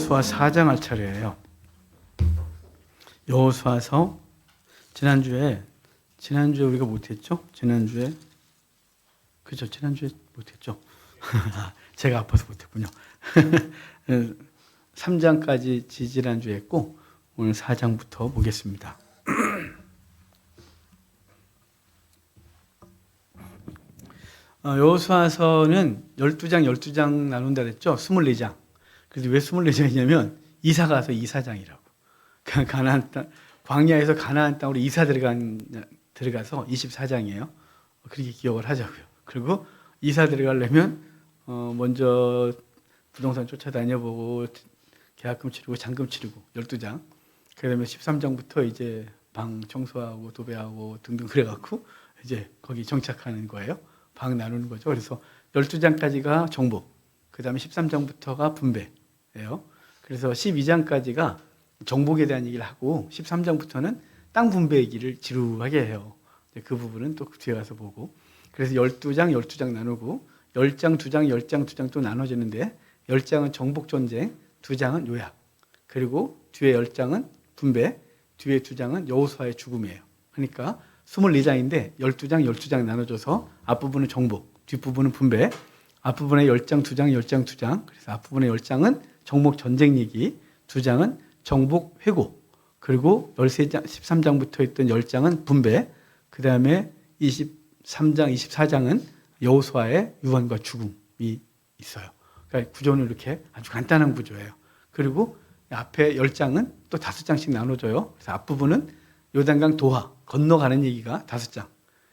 여호수아 4장 할 차례예요. 여호수아서 지난주에 우리가 못했죠? 지난주에 못했죠? 제가 아파서 못했군요. 3장까지 지지난주에 했고 오늘 4장부터 보겠습니다. 여호수아서는 12장 나눈다 그랬죠? 24장. 그래서 왜 24장이냐면 이사 가서 이사장이라고. 가나안 땅, 광야에서 가나안 땅으로 이사 들어가서 24장이에요. 그렇게 기억을 하자고요. 그리고 이사 들어가려면 먼저 부동산 쫓아다녀보고 계약금 치르고 잔금 치르고 12장. 그다음에 13장부터 이제 방 청소하고 도배하고 등등 그래갖고 이제 거기 정착하는 거예요. 방 나누는 거죠. 그래서 12장까지가 정복, 그 다음에 13장부터가 분배예요. 그래서 12장까지가 정복에 대한 얘기를 하고 13장부터는 땅 분배 얘기를 지루하게 해요. 그 부분은 또 뒤에 가서 보고. 그래서 12장 나누고 10장 2장, 10장 2장 또 나눠지는데 10장은 정복 전쟁, 2장은 요약. 그리고 뒤에 10장은 분배, 뒤에 2장은 여호수아의 죽음이에요. 그러니까 24장인데 12장 나눠져서 앞부분은 정복, 뒷부분은 분배, 앞부분에 10장 2장, 10장 2장. 그래서 앞부분에 10장은 정복 전쟁 얘기, 2장은 정복 회고, 그리고 13장부터 있던 10장은 분배, 그 다음에 23장, 24장은 여호수아의 유언과 죽음이 있어요. 그러니까 구조는 이렇게 아주 간단한 구조예요. 그리고 앞에 10장은 또 5장씩 나눠져요. 그래서 앞부분은 요단강 도하, 건너가는 얘기가 5장.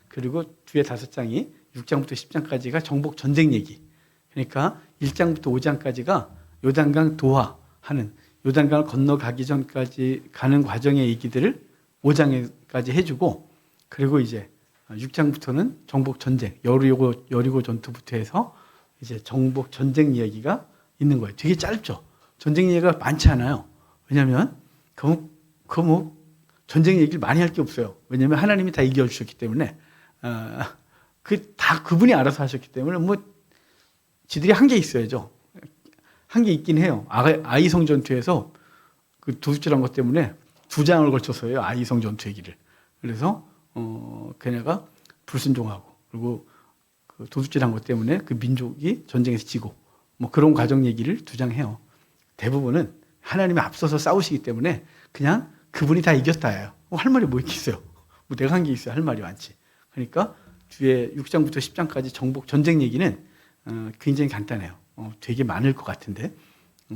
그리고 뒤에 5장이 6장부터 10장까지가 정복 전쟁 얘기. 그러니까 1장부터 5장까지가 요단강 도하하는, 요단강을 건너가기 전까지 가는 과정의 얘기들을 5장까지 해주고, 그리고 이제 6장부터는 정복 전쟁, 여리고 전투부터 해서 이제 정복 전쟁 이야기가 있는 거예요. 되게 짧죠. 전쟁 얘기가 많지 않아요. 왜냐하면 전쟁 얘기를 많이 할 게 없어요. 왜냐하면 하나님이 다 이겨주셨기 때문에 다 그분이 알아서 하셨기 때문에 지들이 한 게 있어야죠. 한 게 있긴 해요. 아이성 전투에서 그 도둑질한 것 때문에 2장을 걸쳐서요. 아이성 전투 얘기를. 그래서 걔네가 불순종하고, 그리고 그 도둑질한 것 때문에 그 민족이 전쟁에서 지고, 그런 과정 얘기를 2장 해요. 대부분은 하나님이 앞서서 싸우시기 때문에 그냥 그분이 다 이겼다예요. 할 말이 뭐 있겠어요? 내가 한 게 있어요. 할 말이 많지. 그러니까 뒤에 6장부터 10장까지 정복 전쟁 얘기는 굉장히 간단해요. 되게 많을 것 같은데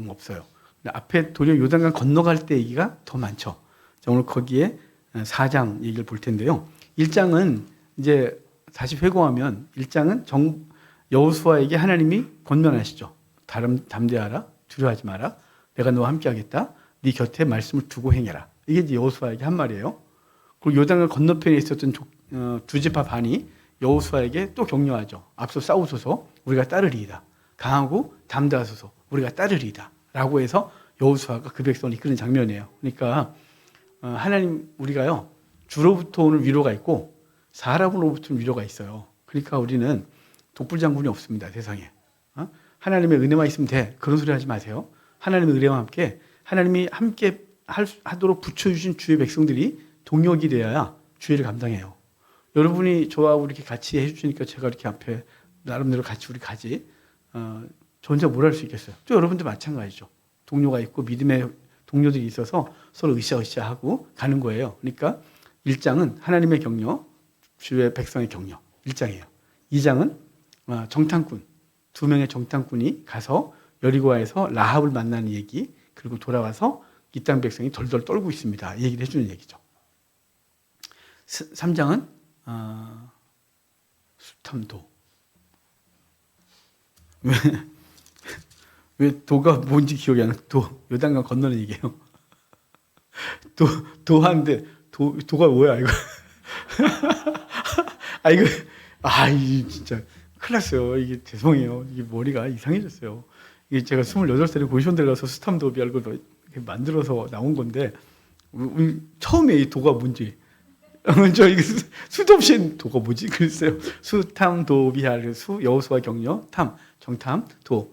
없어요. 앞에 도리어 요단강 건너갈 때 얘기가 더 많죠. 자, 오늘 거기에 4장 얘기를 볼 텐데요. 1장은 이제 다시 회고하면 1장은 여호수아에게 하나님이 권면하시죠. 담대하라, 두려워하지 마라. 내가 너와 함께하겠다. 네 곁에 말씀을 두고 행해라. 이게 이제 여호수아에게 한 말이에요. 그리고 요단강 건너편에 있었던 두 지파 반이 여호수아에게 또 격려하죠. 앞서 싸우소서 우리가 따르리이다. 강하고 담대하소서 우리가 따르리이다. 라고 해서 여호수아가 그 백성을 이끄는 장면이에요. 그러니까 하나님, 우리가요 주로부터 오는 위로가 있고 사람으로부터 오는 위로가 있어요. 그러니까 우리는 독불장군이 없습니다. 세상에. 하나님의 은혜만 있으면 돼. 그런 소리 하지 마세요. 하나님의 은혜와 함께 하나님이 함께 하도록 붙여주신 주의 백성들이 동력이 되어야 주의를 감당해요. 여러분이 저하고 이렇게 같이 해주시니까 제가 이렇게 앞에 나름대로 같이 우리 가지. 저 혼자 뭘 할 수 있겠어요? 또 여러분도 마찬가지죠. 동료가 있고 믿음의 동료들이 있어서 서로 으쌰으쌰하고 가는 거예요. 그러니까 1장은 하나님의 격려, 주의 백성의 격려. 1장이에요. 2장은 정탐꾼, 2명의 정탐꾼이 가서 여리고에서 라합을 만나는 얘기, 그리고 돌아와서 이 땅 백성이 덜덜 떨고 있습니다. 이 얘기를 해주는 얘기죠. 3장은 수탐도. 왜 도가 뭔지 기억이 안 나? 요단강 건너는 얘기예요. 도하는데 도가 뭐야 이거? 이거 진짜 큰일 났어요. 이게 죄송해요. 이게 머리가 이상해졌어요. 이게 제가 28살에 고시원 들어가서 수탐도 비알고 만들어서 나온 건데 처음에 이 도가 뭔지 저 이거 수도 없이 도가 뭐지? 그랬어요. 수탐 도비할 수 여호수아 격려 탐 정탐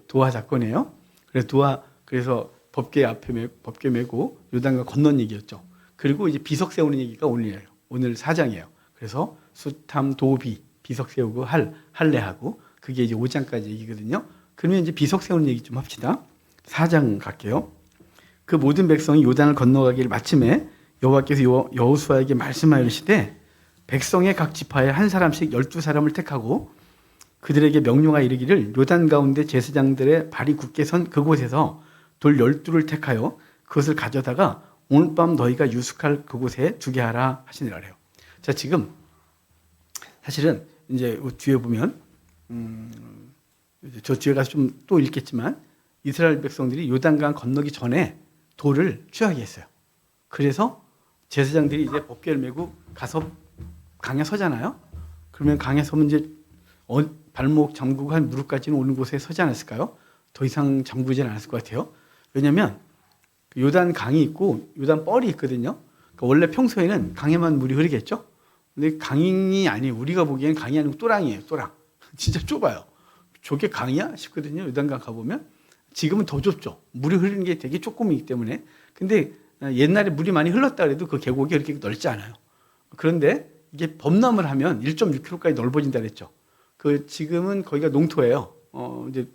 도하 사건이에요. 그래서 법궤 메고 요단강 건넌 얘기였죠. 그리고 이제 비석 세우는 얘기가 오늘이에요. 오늘 4장이에요. 그래서 수탐 도비 비석 세우고 할례하고 그게 이제 5장까지 얘기거든요. 그러면 이제 비석 세우는 얘기 좀 합시다. 4장 갈게요. 그 모든 백성이 요단을 건너가기를 마침에 여호와께서 여호수아에게 말씀하시되 백성의 각 지파에 한 사람씩 12사람을 택하고 그들에게 명령하여 이르기를 요단 가운데 제사장들의 발이 굳게 선 그곳에서 돌 12를 택하여 그것을 가져다가 오늘 밤 너희가 유숙할 그곳에 두게 하라 하시니라 그래요. 자, 지금 사실은 이제 뒤에 보면 저 뒤에 가서 좀 또 읽겠지만 이스라엘 백성들이 요단강 건너기 전에 돌을 취하게 했어요. 그래서 제사장들이 이제 법궤를 메고 가서 강에 서잖아요. 그러면 강에 서면 이제 발목 잠그고 한 무릎까지는 오는 곳에 서지 않았을까요? 더 이상 잠그지는 않았을 것 같아요. 왜냐하면 요단 강이 있고 요단 뻘이 있거든요. 그러니까 원래 평소에는 강에만 물이 흐르겠죠. 근데 강이 아니에요. 우리가 보기엔 강이 아니고 또랑이에요. 또랑. 진짜 좁아요. 저게 강이야 싶거든요. 요단강 가보면. 지금은 더 좁죠. 물이 흐르는 게 되게 조금이기 때문에. 근데 옛날에 물이 많이 흘렀다 그래도 그 계곡이 그렇게 넓지 않아요. 그런데 이게 범람을 하면 1.6km까지 넓어진다 그랬죠. 그 지금은 거기가 농토예요. 이제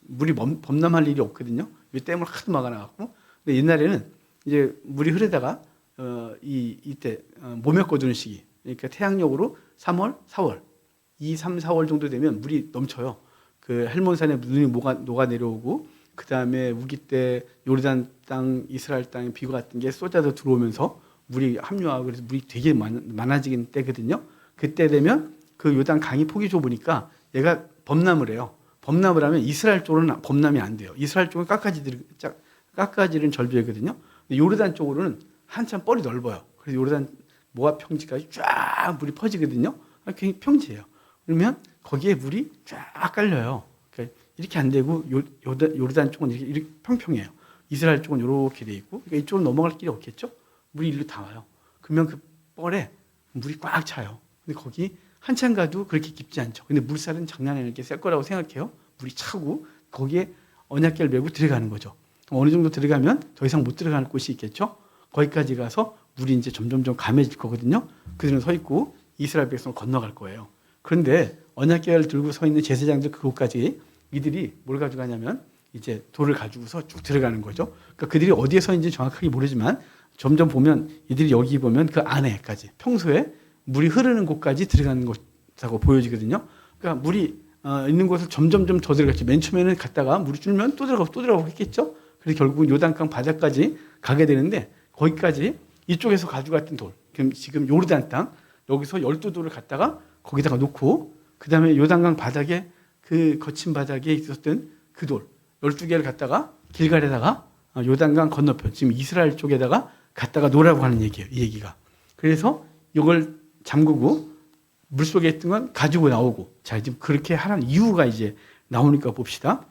물이 범람할 일이 없거든요. 댐을 하도 막아놔갖고. 근데 옛날에는 이제 물이 흐르다가 이때 모멸 거두는 시기. 그러니까 태양력으로 3월, 4월, 2, 3, 4월 정도 되면 물이 넘쳐요. 그 헬몬산에 눈이 녹아 내려오고 그 다음에 우기 때 요르단 땅, 이스라엘 땅에 비가 같은 게 쏟아져 들어오면서 물이 합류하고 그래서 물이 되게 많아지는 때거든요. 그때 되면 그 요단 강이 폭이 좁으니까 얘가 범람을 해요. 범람을 하면 이스라엘 쪽으로는 범람이 안 돼요. 이스라엘 쪽은 깎아지는 절벽이거든요. 요르단 쪽으로는 한참 뻘이 넓어요. 그래서 요르단 모압 평지까지 쫙 물이 퍼지거든요. 굉장히 평지예요. 그러면 거기에 물이 쫙 깔려요. 그러니까 이렇게 안 되고 요르단 쪽은 이렇게 평평해요. 이스라엘 쪽은 이렇게 돼 있고 그러니까 이쪽으로 넘어갈 길이 없겠죠. 물이 일로 다 와요. 그러면 그 뻘에 물이 꽉 차요. 근데 거기 한참 가도 그렇게 깊지 않죠. 근데 물살은 장난 아니게 셀 거라고 생각해요. 물이 차고 거기에 언약궤를 메고 들어가는 거죠. 어느 정도 들어가면 더 이상 못 들어가는 곳이 있겠죠. 거기까지 가서 물이 이제 점점점 감해질 거거든요. 그들은 서 있고 이스라엘 백성을 건너갈 거예요. 그런데 언약궤를 들고 서 있는 제사장들 그곳까지 이들이 뭘 가져가냐면 이제 돌을 가지고서 쭉 들어가는 거죠. 그러니까 그들이 어디에 서 있는지 정확하게 모르지만 점점 보면 이들이 여기 보면 그 안에까지 평소에 물이 흐르는 곳까지 들어가는 것이라고 보여지거든요. 그러니까 물이 있는 곳을 점점점 더 들어갔죠. 맨 처음에는 갔다가 물이 줄면 또 들어가고 했겠죠. 그래서 결국은 요단강 바다까지 가게 되는데 거기까지 이쪽에서 가져갔던 돌, 지금 요르단 땅 여기서 12돌을 갖다가 거기다가 놓고 그 다음에 요단강 바닥에 그 거친 바닥에 있었던 그 돌 12개를 갖다가 길갈에다가 요단강 건너편 지금 이스라엘 쪽에다가 갖다가 놓으라고 하는 얘기예요. 이 얘기가. 그래서 이걸 잠그고 물속에 있던 건 가지고 나오고 자 지금 그렇게 하라는 이유가 이제 나오니까 봅시다.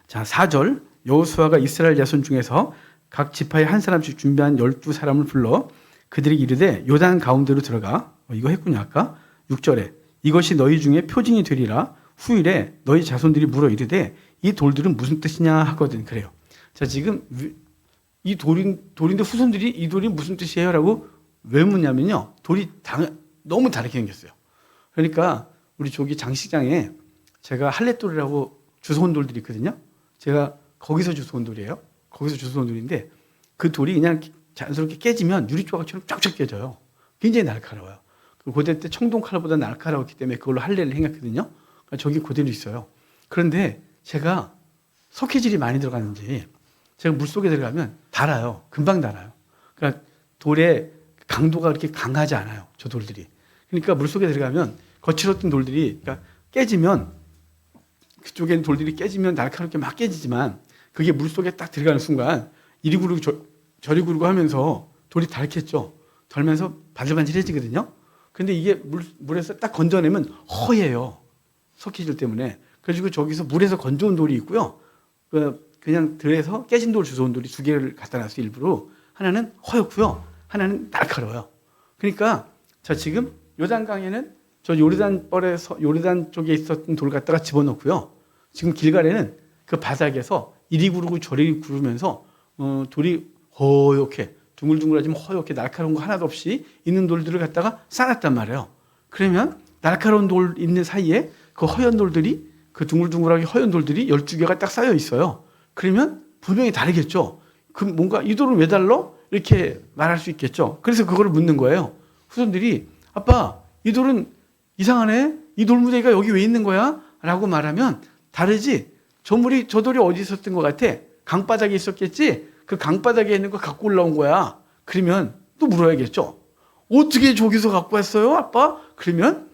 자 4절 여호수아가 이스라엘 자손 중에서 각 지파에 한 사람씩 준비한 12사람을 불러 그들이 이르되 요단 가운데로 들어가 이거 했군요 아까 6절에 이것이 너희 중에 표징이 되리라 후일에 너희 자손들이 물어 이르되 이 돌들은 무슨 뜻이냐 하거든 그래요. 자 지금 이 돌인데 후손들이 이 돌이 무슨 뜻이에요? 라고 왜 묻냐면요 돌이 너무 다르게 생겼어요. 그러니까 우리 저기 장식장에 제가 할렛돌이라고 주워온 돌들이 있거든요. 제가 거기서 주워온 돌이에요. 거기서 주워온 돌인데 그 돌이 그냥 자연스럽게 깨지면 유리조각처럼 쫙쫙 깨져요. 굉장히 날카로워요. 고대 때 청동 칼보다 날카로웠기 때문에 그걸로 할례를 행했거든요. 그러니까 저기 그대로 있어요. 그런데 제가 석회질이 많이 들어갔는지 제가 물속에 들어가면 달아요. 금방 달아요. 그러니까 돌의 강도가 그렇게 강하지 않아요. 저 돌들이. 그러니까 물속에 들어가면 거칠었던 돌들이 그러니까 깨지면 그쪽에 있는 돌들이 깨지면 날카롭게 막 깨지지만 그게 물속에 딱 들어가는 순간 이리 구르고 저리 구르고 하면서 돌이 닳겠죠. 덜면서 바질바질해지거든요. 근데 이게 물에서 딱 건져내면 허예요. 석회질 때문에. 그래가지고 저기서 물에서 건져온 돌이 있고요. 그냥 들에서 깨진 돌 주워온 돌이 두 개를 갖다 놨어요. 일부러. 하나는 허옇고요. 하나는 날카로워요. 그러니까 자 지금 요단강에는 저 요르단 뻘에서 요르단 쪽에 있었던 돌 갖다가 집어넣고요. 지금 길갈에는 그 바닥에서 이리 구르고 저리 구르면서 돌이 허옇게 둥글둥글하지만 허옇게 날카로운 거 하나도 없이 있는 돌들을 갖다가 쌓았단 말이에요. 그러면 날카로운 돌 있는 사이에 그 허연 돌들이 그 둥글둥글하게 허연 돌들이 12개가 딱 쌓여 있어요. 그러면 분명히 다르겠죠. 그 뭔가 이 돌은 왜 달라? 이렇게 말할 수 있겠죠. 그래서 그거를 묻는 거예요. 후손들이 아빠 이 돌은 이상하네. 이 돌무더기가 여기 왜 있는 거야? 라고 말하면 다르지. 저 돌이 어디 있었던 것 같아? 강바닥에 있었겠지? 그 강바닥에 있는 거 갖고 올라온 거야. 그러면 또 물어야겠죠. 어떻게 저기서 갖고 왔어요, 아빠? 그러면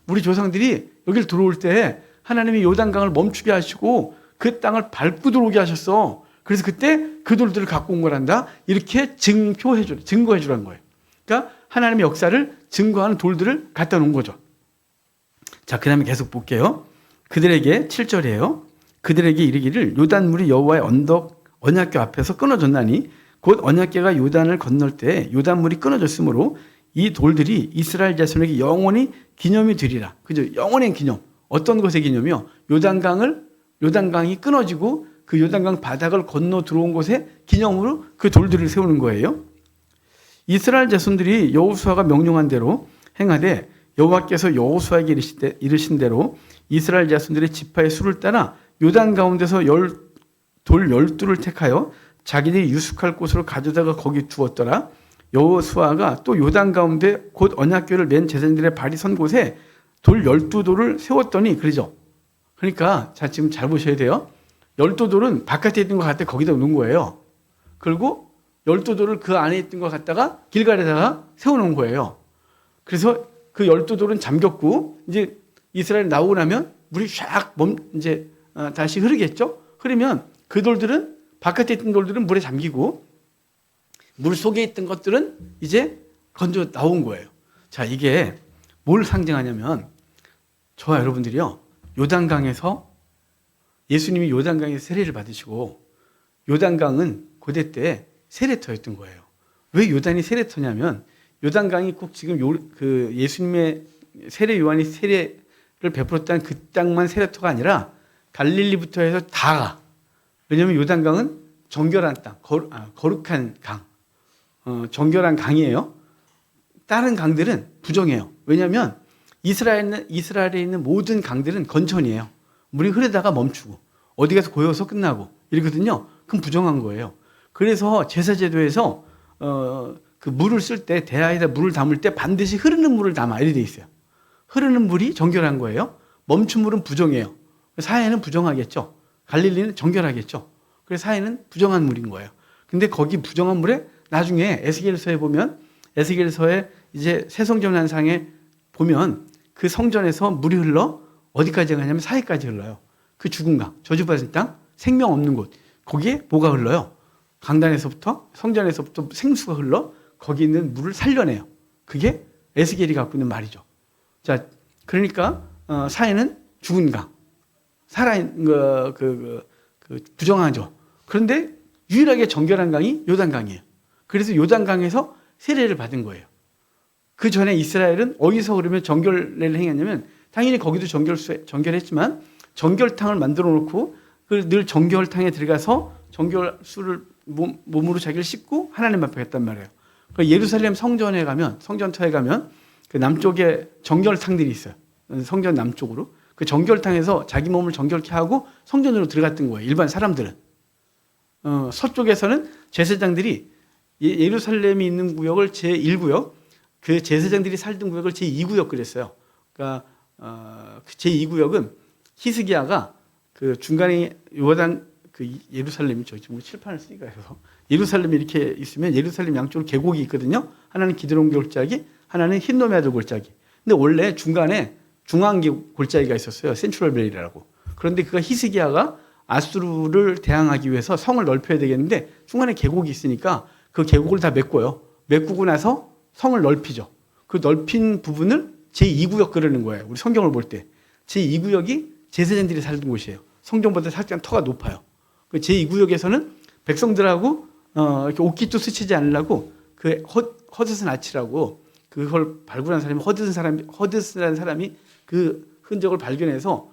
우리 조상들이 여기를 들어올 때 하나님이 요단강을 멈추게 하시고 그 땅을 밟고 들어오게 하셨어. 그래서 그때 그 돌들을 갖고 온 거란다. 이렇게 증거해 주라는 거예요. 그러니까 하나님의 역사를 증거하는 돌들을 갖다 놓은 거죠. 자, 그 다음에 계속 볼게요. 그들에게 7절이에요. 그들에게 이르기를 요단물이 여호와의 언약궤 앞에서 끊어졌나니 곧 언약궤가 요단을 건널 때 요단물이 끊어졌으므로 이 돌들이 이스라엘 자손에게 영원히 기념이 되리라. 그죠? 영원한 기념. 어떤 것의 기념이요? 요단강이 끊어지고 그 요단강 바닥을 건너 들어온 곳에 기념으로 그 돌들을 세우는 거예요. 이스라엘 자손들이 여호수아가 명령한 대로 행하되 여호와께서 여호수아에게 이르신 대로 이스라엘 자손들의 지파의 수를 따라 요단 가운데서 돌 12를 택하여 자기들이 유숙할 곳으로 가져다가 거기 두었더라. 여호수아가 또 요단 가운데 곧 언약궤를 맨 제사장들의 발이 선 곳에 돌 12돌을 세웠더니 그러죠. 그러니까 자 지금 잘 보셔야 돼요. 12돌은 바깥에 있던 것 같아 거기다 놓은 거예요. 그리고 12돌을 그 안에 있던 것 갖다가 길갈에다가 세워놓은 거예요. 그래서 그 12돌은 잠겼고 이제 이스라엘 나오고 나면 물이 샥 이제 다시 흐르겠죠. 흐르면 그 돌들은 바깥에 있던 돌들은 물에 잠기고 물 속에 있던 것들은 이제 건져 나온 거예요. 자, 이게 뭘 상징하냐면 저와 여러분들이요. 요단강에서 예수님이 요단강에서 세례를 받으시고 요단강은 고대 때 세례터였던 거예요. 왜 요단이 세례터냐면 요단강이 꼭 지금 그 예수님의 세례 요한이 세례를 베풀었다는 그 땅만 세례터가 아니라 갈릴리부터 해서 다 가. 왜냐하면 요단강은 정결한 땅, 거룩한 강, 정결한 강이에요. 다른 강들은 부정해요. 왜냐하면 이스라엘에 있는 모든 강들은 건천이에요. 물이 흐르다가 멈추고 어디 가서 고여서 끝나고 이러거든요. 그럼 부정한 거예요. 그래서 제사제도에서 그 물을 쓸 때 대야에다 물을 담을 때 반드시 흐르는 물을 담아 이렇게 돼 있어요. 흐르는 물이 정결한 거예요. 멈춘 물은 부정해요. 사해는 부정하겠죠. 갈릴리는 정결하겠죠. 그래서 사해는 부정한 물인 거예요. 근데 거기 부정한 물에 나중에 에스겔서에 보면 에스겔서에 이제 새 성전 환상에 보면 그 성전에서 물이 흘러 어디까지 가냐면 사해까지 흘러요. 그 죽은 강, 저주받은 땅, 생명 없는 곳. 거기에 뭐가 흘러요? 강단에서부터 성전에서부터 생수가 흘러 거기 있는 물을 살려내요. 그게 에스겔이 갖고 있는 말이죠. 자, 그러니까 사해는 죽은 강, 살아있는 부정하죠. 그런데 유일하게 정결한 강이 요단강이에요. 그래서 요단강에서 세례를 받은 거예요. 그 전에 이스라엘은 어디서 그러면 정결례를 행했냐면 당연히 거기도 정결했지만 정결탕을 만들어 놓고 늘 정결탕에 들어가서 정결수를 몸으로 자기를 씻고 하나님 앞에 했단 말이에요. 예루살렘 성전터에 가면 그 남쪽에 정결탕들이 있어요. 성전 남쪽으로. 그 정결탕에서 자기 몸을 정결케 하고 성전으로 들어갔던 거예요. 일반 사람들은. 서쪽에서는 제사장들이 예루살렘이 있는 구역을 제1구역, 그 제사장들이 살던 구역을 제2구역 그랬어요. 그러니까 그 제2구역은 히스기야가 그 중간에 요단 그 예루살렘이 저기 지금 칠판을 쓰니까 해서 예루살렘이 이렇게 있으면 예루살렘 양쪽으로 계곡이 있거든요. 하나는 기드론 골짜기, 하나는 흰노메아들 골짜기. 근데 원래 중간에 중앙 골짜기가 있었어요. 센트럴 밸리라고. 그런데 그가 히스기야가 아수르를 대항하기 위해서 성을 넓혀야 되겠는데 중간에 계곡이 있으니까 그 계곡을 다 메꿔요. 메꾸고 나서 성을 넓히죠. 그 넓힌 부분을 제2구역 그러는 거예요. 우리 성경을 볼 때. 제2구역이 제사장들이 살던 곳이에요. 성전보다 살짝 터가 높아요. 그 제2구역에서는 백성들하고 이렇게 옷깃도 스치지 않으려고 그 허드슨 아치라고 그걸 발굴한 사람이 허드슨이라는 사람이 그 흔적을 발견해서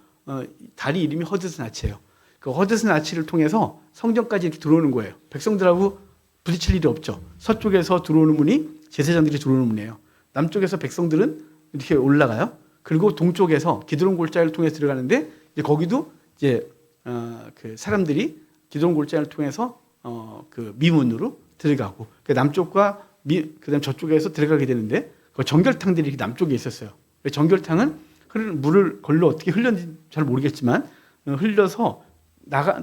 다리 이름이 허드슨 아치예요. 그 허드슨 아치를 통해서 성전까지 이렇게 들어오는 거예요. 백성들하고 부딪힐 일이 없죠. 서쪽에서 들어오는 문이 제사장들이 들어오는 문이에요. 남쪽에서 백성들은 이렇게 올라가요. 그리고 동쪽에서 기드론 골짜기를 통해서 들어가는데 이제 거기도 이제 그 사람들이 기드론 골짜기를 통해서 그 미문으로 들어가고 그 남쪽과 그다음 저쪽에서 들어가게 되는데 그 정결탕들이 이렇게 남쪽에 있었어요. 정결탕은 흐르는 물을 걸로 어떻게 흘렸는지 잘 모르겠지만 흘려서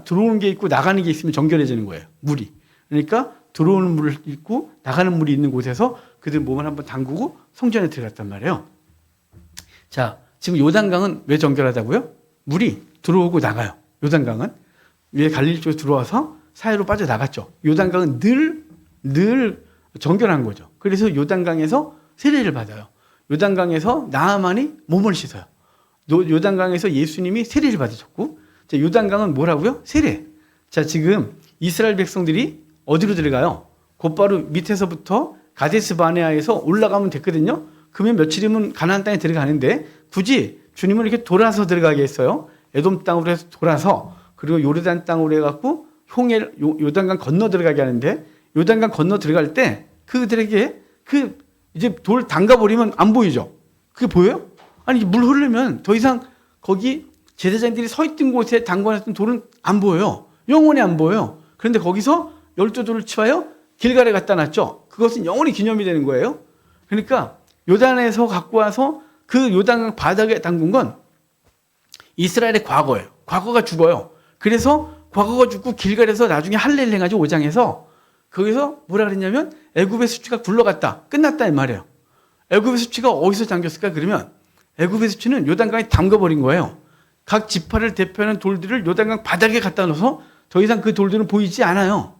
들어오는 게 있고 나가는 게 있으면 정결해지는 거예요. 물이. 그러니까 들어오는 물을 있고 나가는 물이 있는 곳에서 그들 몸을 한번 담그고 성전에 들어갔단 말이에요. 자, 지금 요단강은 왜 정결하다고요? 물이 들어오고 나가요. 요단강은 위에 갈릴리 쪽에 들어와서 사이로 빠져나갔죠. 요단강은 늘 정결한 거죠. 그래서 요단강에서 세례를 받아요. 요단강에서 나아만이 몸을 씻어요. 요단강에서 예수님이 세례를 받으셨고, 자, 요단강은 뭐라고요? 세례. 자, 지금 이스라엘 백성들이 어디로 들어가요? 곧바로 밑에서부터 가데스 바네아에서 올라가면 됐거든요. 그러면 며칠이면 가나안 땅에 들어가는데 굳이 주님은 이렇게 돌아서 들어가게 했어요. 에돔 땅으로 해서 돌아서 그리고 요르단 땅으로 해갖고 요단강 건너 들어가게 하는데 요단강 건너 들어갈 때 그들에게 이제 돌 담가버리면 안 보이죠? 그게 보여요? 아니, 물 흐르면 더 이상 거기 제사장들이 서 있던 곳에 담궈놨던 돌은 안 보여요. 영원히 안 보여요. 그런데 거기서 12돌을 치워요? 길갈에 갖다 놨죠? 그것은 영원히 기념이 되는 거예요. 그러니까 요단에서 갖고 와서 그 요단강 바닥에 담근 건 이스라엘의 과거예요. 과거가 죽어요. 그래서 과거가 죽고 길갈에서 나중에 할례를 해가지고 5장에서 거기서 뭐라 그랬냐면 애굽의 수치가 굴러갔다. 끝났다 이 말이에요. 애굽의 수치가 어디서 잠겼을까? 그러면 애굽의 수치는 요단강에 담가버린 거예요. 각 지파를 대표하는 돌들을 요단강 바닥에 갖다 넣어서 더 이상 그 돌들은 보이지 않아요.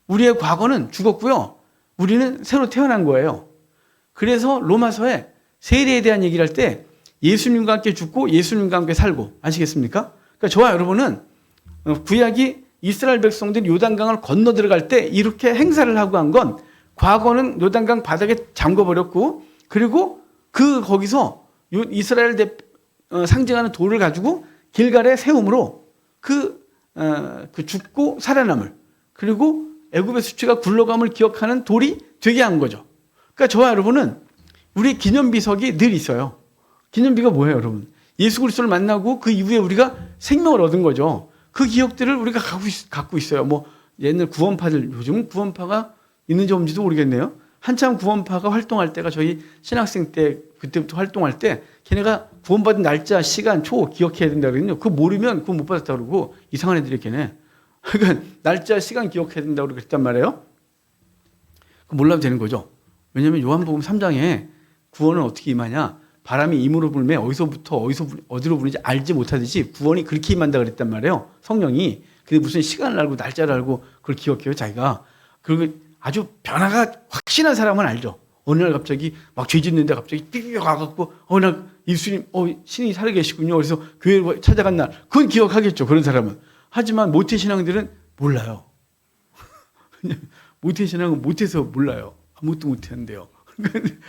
우리의 과거는 죽었고요. 우리는 새로 태어난 거예요. 그래서 로마서에 세례에 대한 얘기를 할 때 예수님과 함께 죽고 예수님과 함께 살고 아시겠습니까? 그러니까 저와 여러분은 구약이 이스라엘 백성들이 요단강을 건너 들어갈 때 이렇게 행사를 하고 한 건 과거는 요단강 바닥에 잠궈버렸고 그리고 거기서 이스라엘 상징하는 돌을 가지고 길갈에 세움으로 그 죽고 살아남을 그리고 애굽의 수치가 굴러감을 기억하는 돌이 되게 한 거죠. 그러니까 저와 여러분은 우리 기념비석이 늘 있어요. 기념비가 뭐예요, 여러분? 예수 그리스도를 만나고 그 이후에 우리가 생명을 얻은 거죠. 그 기억들을 우리가 갖고 있어요. 뭐 옛날 구원파들 요즘은 구원파가 있는지 없는지도 모르겠네요. 한참 구원파가 활동할 때가 저희 신학생 때 그때부터 활동할 때 걔네가 구원받은 날짜, 시간, 초 기억해야 된다 그러거든요. 그거 모르면 구원 못 받았다 그러고 이상한 애들이 걔네. 그러니까 날짜, 시간 기억해야 된다고 그랬단 말이에요. 몰라도 되는 거죠. 왜냐하면 요한복음 3장에 구원은 어떻게 임하냐? 바람이 임으로 불면 어디로 부는지 알지 못하듯이 구원이 그렇게 임한다 그랬단 말이에요. 성령이. 근데 무슨 시간을 알고 날짜를 알고 그걸 기억해요, 자기가. 그리고 아주 변화가 확신한 사람은 알죠. 어느 날 갑자기 막 죄 짓는데 갑자기 삐삐 가갖고 어느 날 예수님, 신이 살아계시군요. 그래서 교회 찾아간 날. 그건 기억하겠죠, 그런 사람은. 하지만 모태신앙들은 몰라요. 모태신앙은 못해서 몰라요. 아무것도 못하는데요.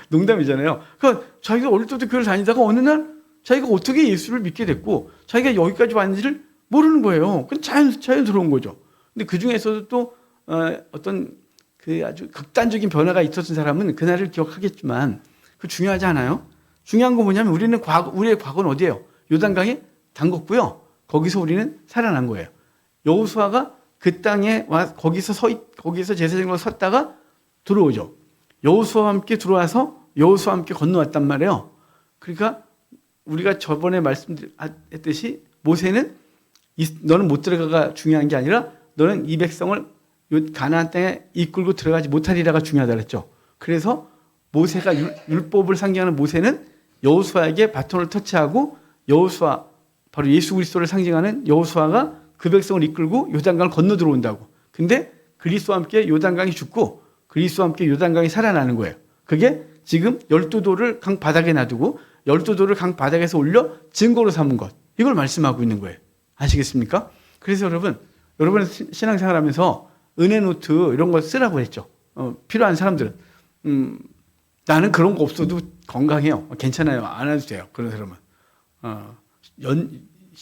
농담이잖아요. 그러니까 자기가 어릴 때부터 교회를 다니다가 어느 날 자기가 어떻게 예수를 믿게 됐고 자기가 여기까지 왔는지를 모르는 거예요. 그건 자연스러운 거죠. 근데 그 중에서도 또 어떤 그 아주 극단적인 변화가 있었던 사람은 그날을 기억하겠지만 그 중요하지 않아요. 중요한 건 뭐냐면 우리의 과거는 어디예요? 요단강에 담궜고요. 거기서 우리는 살아난 거예요. 여호수아가 그 땅에 와 거기서 제사장으로 섰다가 들어오죠. 여호수아와 함께 들어와서 여호수아와 함께 건너왔단 말이에요. 그러니까 우리가 저번에 말씀드렸듯이 모세는 너는 못 들어가가 중요한 게 아니라 너는 이 백성을 가나안 땅에 이끌고 들어가지 못하리라가 중요하다 그랬죠. 그래서 모세가 율법을 상징하는 모세는 여호수아에게 바톤을 터치하고 여호수아 바로 예수 그리스도를 상징하는 여호수아가 그 백성을 이끌고 요단강을 건너 들어온다고. 근데 그리스도와 함께 요단강이 죽고 그리스도와 함께 요단강이 살아나는 거예요. 그게 지금 12돌을 강 바닥에 놔두고 12돌을 강 바닥에서 올려 증거로 삼은 것. 이걸 말씀하고 있는 거예요. 아시겠습니까? 그래서 여러분 신앙생활하면서 은혜 노트 이런 거 쓰라고 했죠. 필요한 사람들은. 나는 그런 거 없어도 건강해요. 괜찮아요. 안 해도 돼요. 그런 사람은.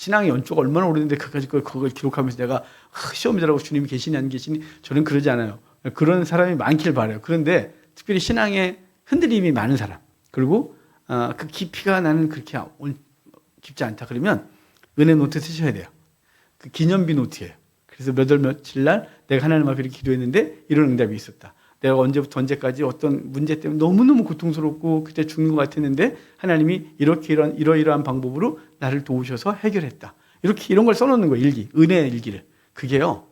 신앙의 연조가 얼마나 오래됐는데 그까지 그걸 기록하면서 내가 시험자라고 주님이 계시니 안 계시니 저는 그러지 않아요. 그런 사람이 많길 바라요. 그런데 특별히 신앙에 흔들림이 많은 사람 그리고 그 깊이가 나는 그렇게 깊지 않다 그러면 은혜 노트 쓰셔야 돼요. 그 기념비 노트예요. 그래서 몇 월 며칠 날 내가 하나님 앞에 이렇게 기도했는데 이런 응답이 있었다. 내가 언제부터 언제까지 어떤 문제 때문에 너무너무 고통스럽고 그때 죽는 것 같았는데 하나님이 이렇게 이러이러한 방법으로 나를 도우셔서 해결했다. 이렇게 이런 걸 써놓는 거예요. 일기, 은혜 일기를. 그게요.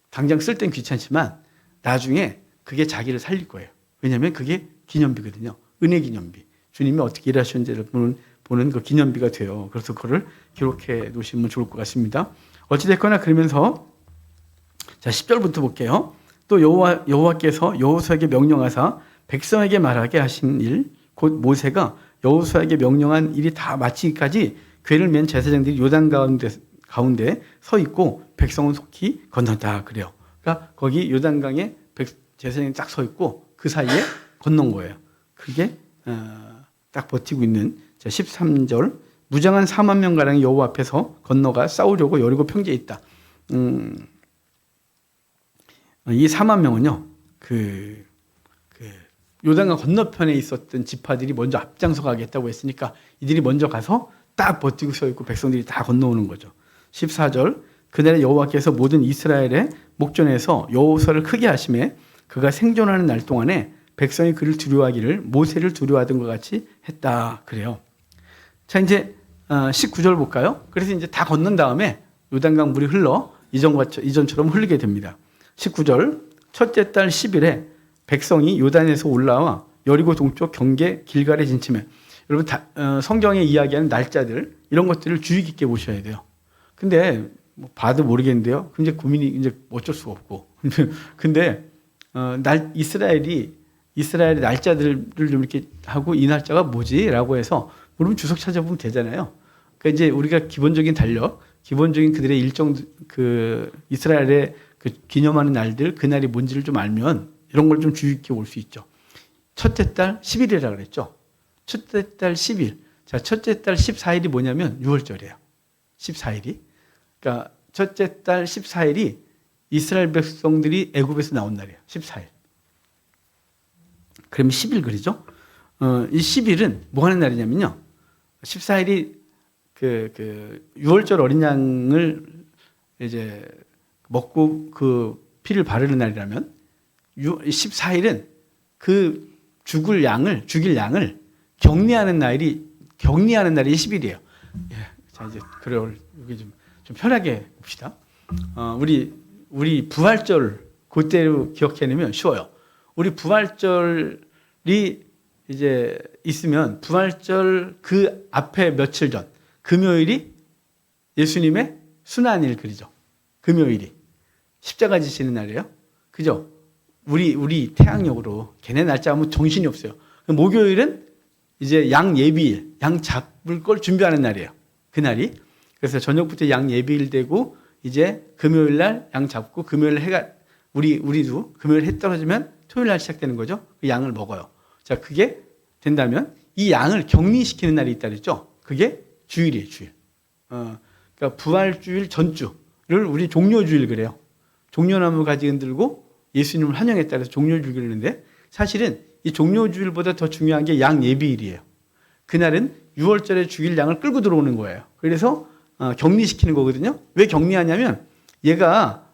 당장 쓸 땐 귀찮지만 나중에 그게 자기를 살릴 거예요. 왜냐하면 그게 기념비거든요. 은혜 기념비. 주님이 어떻게 일하셨는지를 보는 그 기념비가 돼요. 그래서 그거를 기록해 놓으시면 좋을 것 같습니다. 어찌됐거나 그러면서 자 10절부터 볼게요. 또 여호와께서 여호수아에게 명령하사 백성에게 말하게 하신 일, 곧 모세가 여호수아에게 명령한 일이 다 마치기까지 궤를 맨 제사장들이 요단 가운데 서 있고 백성은 속히 건넌다 그래요. 그러니까 거기 요단강에 제사장이 딱 서 있고 그 사이에 건넌 거예요. 그게 딱 버티고 있는 13절 무장한 4만 명가량이 여호와 앞에서 건너가 싸우려고 여리고 평지에 있다. 이 4만 명은요, 요단강 건너편에 있었던 지파들이 먼저 앞장서 가겠다고 했으니까 이들이 먼저 가서 딱 버티고 서 있고 백성들이 다 건너오는 거죠. 14절 그날에 여호와께서 모든 이스라엘의 목전에서 여호수아를 크게 하심에 그가 생존하는 날 동안에 백성이 그를 두려워하기를 모세를 두려워하던 것 같이 했다 그래요. 자 이제 19절 볼까요? 그래서 이제 다 건넌 다음에 요단강 물이 흘러 이전처럼 흐르게 됩니다. 19절 첫째 달 10일에 백성이 요단에서 올라와 여리고 동쪽 경계 길갈에 진침해. 여러분 성경에 이야기하는 날짜들 이런 것들을 주의 깊게 보셔야 돼요. 근데 뭐 봐도 모르겠는데요. 근데 고민이 이제 어쩔 수가 없고. 근데 이스라엘의 날짜들을 좀 이렇게 하고 이 날짜가 뭐지라고 해서 물론 주석 찾아보면 되잖아요. 그러니까 이제 우리가 기본적인 기본적인 그들의 일정 이스라엘의 그 기념하는 날들 그 날이 뭔지를 좀 알면 이런 걸 좀 주의 깊게 볼 수 있죠. 첫째 달 10일이라 그랬죠. 첫째 달 10일. 자, 첫째 달 14일이 뭐냐면 6월절이에요. 14일이. 그러니까 첫째 달 14일이 이스라엘 백성들이 애굽에서 나온 날이에요. 14일. 그러면 10일 그러죠? 이 10일은 뭐 하는 날이냐면요. 14일이 6월절 어린 양을 이제 먹고 그 피를 바르는 날이라면 14일은 그 죽일 양을 격리하는 날이 10일이에요. 예, 자 이제 그래요. 여기 좀 편하게 봅시다. 우리 부활절 그때로 기억해내면 쉬워요. 우리 부활절이 이제 있으면 부활절 그 앞에 며칠 전 금요일이 예수님의 순환일 그리죠. 금요일이 십자가 지시는 날이에요. 그죠? 우리 태양력으로 걔네 날짜 하면 정신이 없어요. 목요일은 이제 양 예비일, 양 잡을 걸 준비하는 날이에요. 그날이. 그래서 저녁부터 양 예비일 되고 이제 금요일 날 양 잡고 금요일 해가 우리도 금요일 해 떨어지면 토요일 날 시작되는 거죠. 그 양을 먹어요. 자, 그게 된다면 이 양을 격리시키는 날이 있다 그랬죠. 그게 주일이에요, 주일. 그러니까 부활주일 전주를 우리 종료주일 그래요. 종려나무 가지 흔들고 예수님을 환영했다 해서 종료주일 그러는데 사실은 이 종료주일보다 더 중요한 게 양 예비일이에요. 그날은 6월절에 죽일 양을 끌고 들어오는 거예요. 그래서 격리시키는 거거든요. 왜 격리하냐면 얘가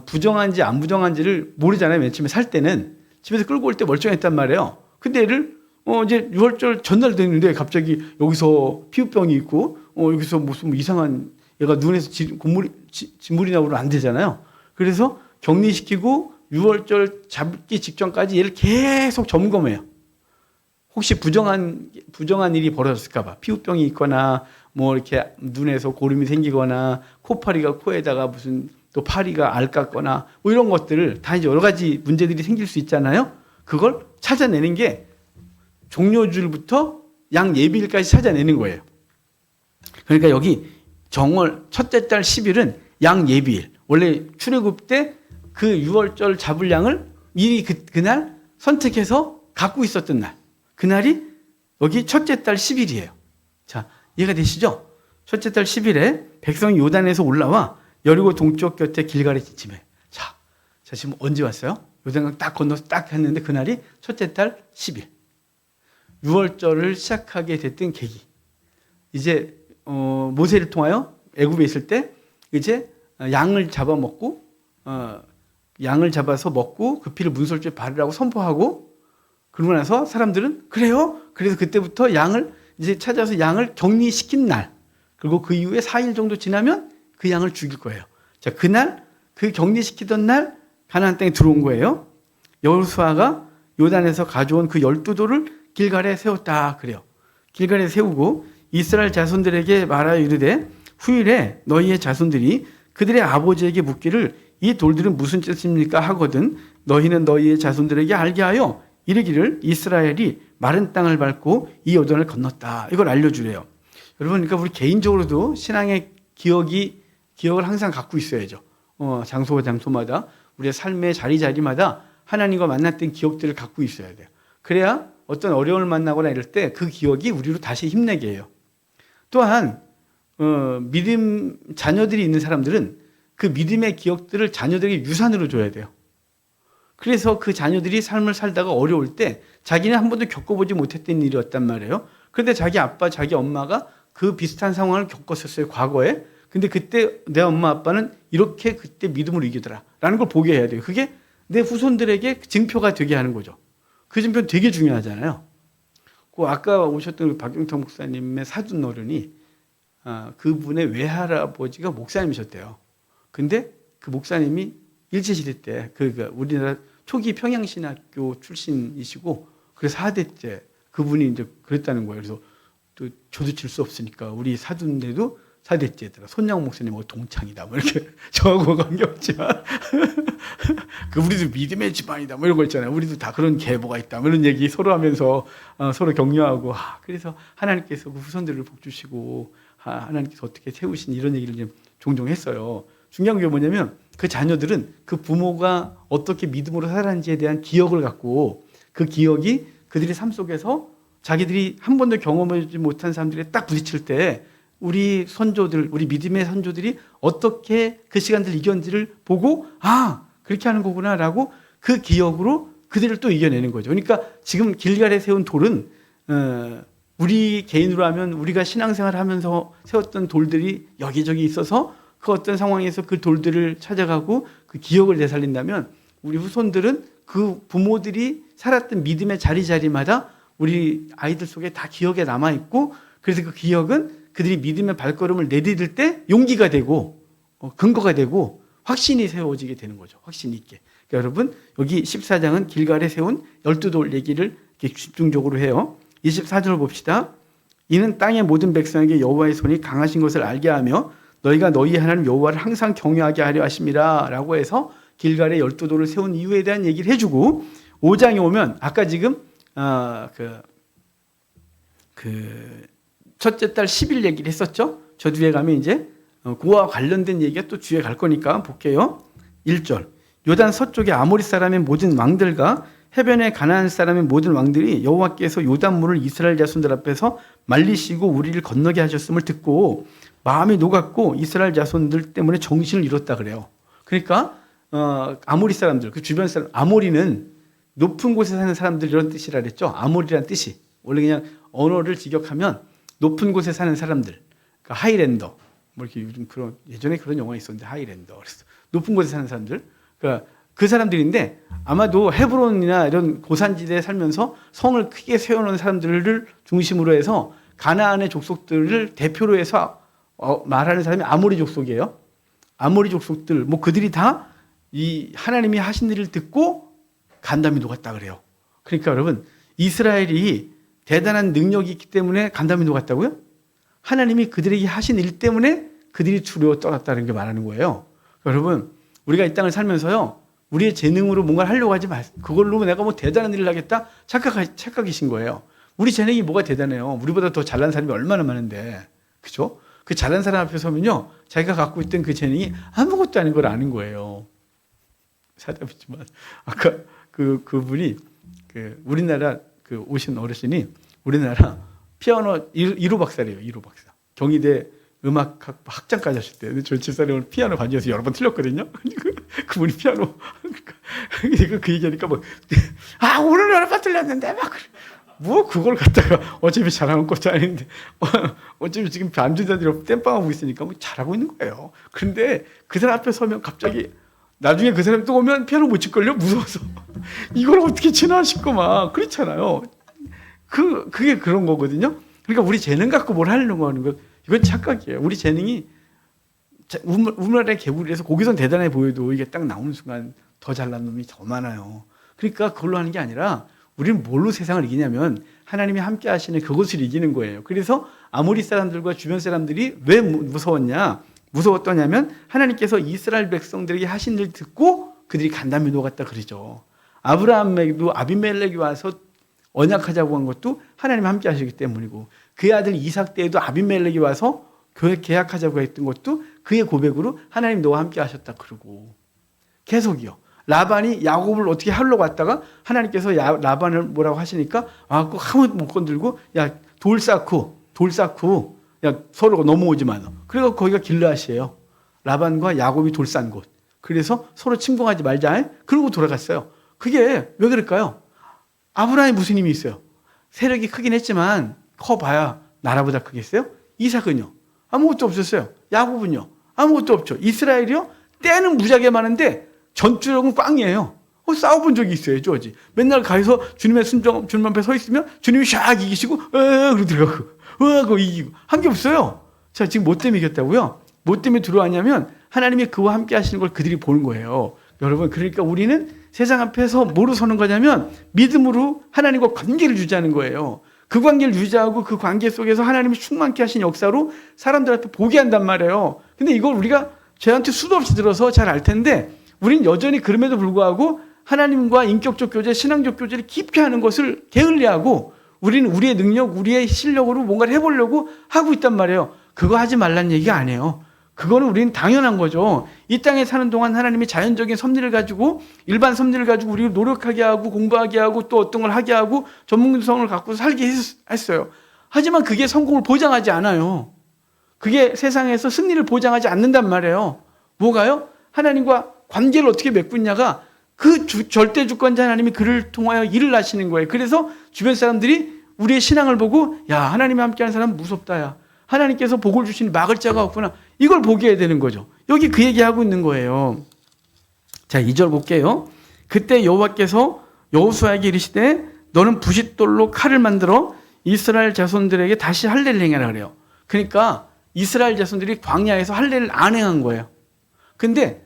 부정한지 안 부정한지를 모르잖아요. 맨 처음에 살 때는 집에서 끌고 올 때 멀쩡했단 말이에요. 근데 얘를 이제 6월절 전날 됐는데 갑자기 여기서 피부병이 있고 여기서 무슨 이상한 얘가 눈에서 진물이 나오면 안 되잖아요. 그래서 격리시키고 6월절 잡기 직전까지 얘를 계속 점검해요. 혹시 부정한 일이 벌어졌을까 봐. 피부병이 있거나 뭐 이렇게 눈에서 고름이 생기거나 코파리가 코에다가 무슨 또 파리가 앓았거나 뭐 이런 것들을 다 이제 여러 가지 문제들이 생길 수 있잖아요. 그걸 찾아내는 게 종료주일부터 양 예비일까지 찾아내는 거예요. 그러니까 여기 정월 첫째 달 10일은 양 예비일. 원래 출애굽 때 그 6월절 잡을 양을 미리 그날 선택해서 갖고 있었던 날. 그날이 여기 첫째 달 10일이에요. 자, 이해가 되시죠? 첫째 달 10일에 백성이 요단에서 올라와 여리고 동쪽 곁에 길갈에 지침해. 자, 지금 언제 왔어요? 요단강 딱 건너서 딱 했는데 그날이 첫째 달 10일. 6월절을 시작하게 됐던 계기. 이제 모세를 통하여 애굽에 있을 때 이제 양을 잡아먹고 양을 잡아서 먹고 그 피를 문설주에 바르라고 선포하고 그러고 나서 사람들은 그래요? 그래서 그때부터 양을 이제 찾아서 양을 격리시킨 날 그리고 그 이후에 4일 정도 지나면 그 양을 죽일 거예요. 자, 그날 그 격리시키던 날 가나안 땅에 들어온 거예요. 여호수아가 요단에서 가져온 그 12돌을 길갈에 세웠다 그래요. 길갈에 세우고 이스라엘 자손들에게 말하여 이르되 후일에 너희의 자손들이 그들의 아버지에게 묻기를 이 돌들은 무슨 뜻입니까 하거든 너희는 너희의 자손들에게 알게 하여 이르기를 이스라엘이 마른 땅을 밟고 이 요단을 건넜다. 이걸 알려주래요. 여러분, 그러니까 우리 개인적으로도 신앙의 기억을 항상 갖고 있어야죠. 장소가 장소마다 우리의 삶의 자리마다 하나님과 만났던 기억들을 갖고 있어야 돼요. 그래야 어떤 어려움을 만나거나 이럴 때 그 기억이 우리로 다시 힘내게 해요. 또한 믿음 자녀들이 있는 사람들은 그 믿음의 기억들을 자녀들에게 유산으로 줘야 돼요. 그래서 그 자녀들이 삶을 살다가 어려울 때 자기는 한 번도 겪어보지 못했던 일이었단 말이에요. 그런데 자기 아빠, 자기 엄마가 그 비슷한 상황을 겪었었어요, 과거에. 근데 그때 내 엄마 아빠는 이렇게 그때 믿음으로 이기더라 라는 걸 보게 해야 돼요. 그게 내 후손들에게 증표가 되게 하는 거죠. 그 증표는 되게 중요하잖아요. 그 아까 오셨던 박경탁 목사님의 사돈 어른이 그분의 외할아버지가 목사님이셨대요. 근데 그 목사님이 일제시대 때 우리나라 초기 평양신학교 출신이시고 그래서 4대째 그분이 이제 그랬다는 거예요. 그래서 또 저도 질 수 없으니까 우리 사돈네도 4대째더라. 손양 목사님하고 동창이다. 뭐 이렇게 저하고 관계없지만 그 우리도 믿음의 집안이다. 뭐 이런 거 있잖아요. 우리도 다 그런 계보가 있다. 뭐 이런 얘기 서로 하면서 서로 격려하고 그래서 하나님께서 그 후손들을 복 주시고 하나님께서 어떻게 세우신 이런 얘기를 좀 종종 했어요. 중요한 게 뭐냐면 그 자녀들은 그 부모가 어떻게 믿음으로 살았는지에 대한 기억을 갖고 그 기억이 그들의 삶 속에서 자기들이 한 번도 경험하지 못한 사람들이 딱 부딪힐 때 우리 선조들, 우리 믿음의 선조들이 어떻게 그 시간들 이겼는지를 보고 그렇게 하는 거구나라고 그 기억으로 그들을 또 이겨내는 거죠. 그러니까 지금 길갈에 세운 돌은 우리 개인으로 하면 우리가 신앙생활을 하면서 세웠던 돌들이 여기저기 있어서 그 어떤 상황에서 그 돌들을 찾아가고 그 기억을 되살린다면 우리 후손들은 그 부모들이 살았던 믿음의 자리마다 우리 아이들 속에 다 기억에 남아있고 그래서 그 기억은 그들이 믿음의 발걸음을 내디딜 때 용기가 되고 근거가 되고 확신이 세워지게 되는 거죠. 확신 있게. 그러니까 여러분 여기 14장은 길갈에 세운 12돌 얘기를 이렇게 집중적으로 해요. 24절을 봅시다. 이는 땅의 모든 백성에게 여호와의 손이 강하신 것을 알게 하며 너희가 너희 하나님 여호와를 항상 경외하게 하려 하심이라 라고 해서 길갈에 12돌을 세운 이유에 대한 얘기를 해주고 5장에 오면 아까 지금 첫째 달 10일 얘기를 했었죠. 저 뒤에 가면 이제 그와 관련된 얘기가 또 뒤에 갈 거니까 볼게요. 1절 요단 서쪽의 아모리 사람의 모든 왕들과 해변의 가나안 사람의 모든 왕들이 여호와께서 요단물을 이스라엘 자손들 앞에서 말리시고 우리를 건너게 하셨음을 듣고 마음이 녹았고 이스라엘 자손들 때문에 정신을 잃었다 그래요. 그러니까 아모리 사람들, 그 주변 사람, 아모리는 높은 곳에 사는 사람들 이런 뜻이라 그랬죠. 아모리라는 뜻이 원래 그냥 언어를 직역하면 높은 곳에 사는 사람들, 그러니까 하이랜더, 뭐 이렇게 요즘 예전에 그런 영화 있었는데 하이랜더, 그래서 높은 곳에 사는 사람들, 그러니까 그 사람들인데 아마도 헤브론이나 이런 고산지대에 살면서 성을 크게 세워놓은 사람들을 중심으로 해서 가나안의 족속들을 대표로 해서 말하는 사람이 아모리 족속이에요. 아모리 족속들, 뭐 그들이 다 이 하나님이 하신 일을 듣고 간담이 녹았다 그래요. 그러니까 여러분 이스라엘이 대단한 능력이 있기 때문에 간담이 녹았다고요? 하나님이 그들에게 하신 일 때문에 그들이 두려워 떨었다는 게 말하는 거예요. 여러분 우리가 이 땅을 살면서요 우리의 재능으로 뭔가를 하려고 하지 마세요. 그걸로 내가 뭐 대단한 일을 하겠다 착각이신 거예요. 우리 재능이 뭐가 대단해요. 우리보다 더 잘난 사람이 얼마나 많은데, 그죠? 그 잘난 사람 앞에 서면요 자기가 갖고 있던 그 재능이 아무것도 아닌 걸 아는 거예요. 사담이지만 아까 그분이 우리나라 오신 어르신이 우리나라 피아노 1호 박사래요. 1호 박사. 경희대 음악학 학장까지 하셨대요. 근데 저희 집사람은 피아노 반주에서 여러 번 틀렸거든요. 그분이 피아노 그 얘기하니까 오늘 여러 번 틀렸는데 그걸 갖다가 어차피 잘하는 것도 아닌데 어차피 지금 반주자들이 땜빵하고 있으니까 잘하고 있는 거예요. 그런데 그 사람 앞에 서면 갑자기 나중에 그 사람이 또 오면 피아노 못 칠걸요? 무서워서 이걸 어떻게 치나 싶고 막 그렇잖아요. 그게 그런 거거든요. 그러니까 우리 재능 갖고 뭘 하려고 하는 거 이건 착각이에요. 우리 재능이 우물안에 개구리에서 고기선 대단해 보여도 이게 딱 나오는 순간 더 잘난 놈이 더 많아요. 그러니까 그걸로 하는 게 아니라 우리는 뭘로 세상을 이기냐면 하나님이 함께 하시는 그것을 이기는 거예요. 그래서 아모리 사람들과 주변 사람들이 왜 무서웠더냐면 하나님께서 이스라엘 백성들에게 하신 일 듣고 그들이 간담이 녹았다 그러죠. 아브라함에게도 아비멜렉이 와서 언약하자고 한 것도 하나님 함께 하시기 때문이고 그의 아들 이삭 때에도 아비멜렉이 와서 계약하자고 했던 것도 그의 고백으로 하나님 너와 함께 하셨다 그러고 계속이요. 라반이 야곱을 어떻게 하려고 왔다가 하나님께서 라반을 뭐라고 하시니까 꼭 아무것도 못 건들고 돌 쌓고 서로가 넘어오지 마. 그래서 거기가 길르앗이에요. 라반과 야곱이 돌 쌓은 곳. 그래서 서로 침공하지 말자. 그러고 돌아갔어요. 그게 왜 그럴까요? 아브라함이 무슨 힘이 있어요? 세력이 크긴 했지만 커봐야 나라보다 크겠어요? 이삭은요? 아무것도 없었어요. 야곱은요? 아무것도 없죠. 이스라엘이요? 때는 무지하게 많은데 전투력은 꽝이에요. 싸워본 적이 있어야죠. 어지. 맨날 가서 주님 앞에 서 있으면 주님이 샥 이기시고 그러고 들어가고 이기고 한 게 없어요. 자, 지금 뭐 때문에 이겼다고요? 뭐 때문에 들어왔냐면 하나님이 그와 함께 하시는 걸 그들이 보는 거예요. 여러분, 그러니까 우리는 세상 앞에서 뭐로 서는 거냐면 믿음으로 하나님과 관계를 유지하는 거예요. 그 관계를 유지하고 그 관계 속에서 하나님이 충만케 하신 역사로 사람들한테 보게 한단 말이에요. 근데 이걸 우리가 저한테 수도 없이 들어서 잘 알 텐데 우리는 여전히 그럼에도 불구하고 하나님과 인격적 교제, 신앙적 교제를 깊게 하는 것을 게을리하고 우리는 우리의 능력, 우리의 실력으로 뭔가를 해보려고 하고 있단 말이에요. 그거 하지 말라는 얘기가 아니에요. 그거는 우리는 당연한 거죠. 이 땅에 사는 동안 하나님이 자연적인 섭리를 가지고 일반 섭리를 가지고 우리를 노력하게 하고 공부하게 하고 또 어떤 걸 하게 하고 전문성을 갖고 살게 했어요. 하지만 그게 성공을 보장하지 않아요. 그게 세상에서 승리를 보장하지 않는단 말이에요. 뭐가요? 하나님과 관계를 어떻게 맺고 있냐가 그 절대 주권자 하나님이 그를 통하여 일을 하시는 거예요. 그래서 주변 사람들이 우리의 신앙을 보고 하나님이 함께하는 사람은 무섭다. 하나님께서 복을 주시니 막을 자가 없구나. 이걸 보게 해야 되는 거죠. 여기 그 얘기하고 있는 거예요. 자, 2절 볼게요. 그때 여호와께서 여호수아에게 이르시되 너는 부싯돌로 칼을 만들어 이스라엘 자손들에게 다시 할례를 행하라 그래요. 그러니까 이스라엘 자손들이 광야에서 할례를 안 행한 거예요. 근데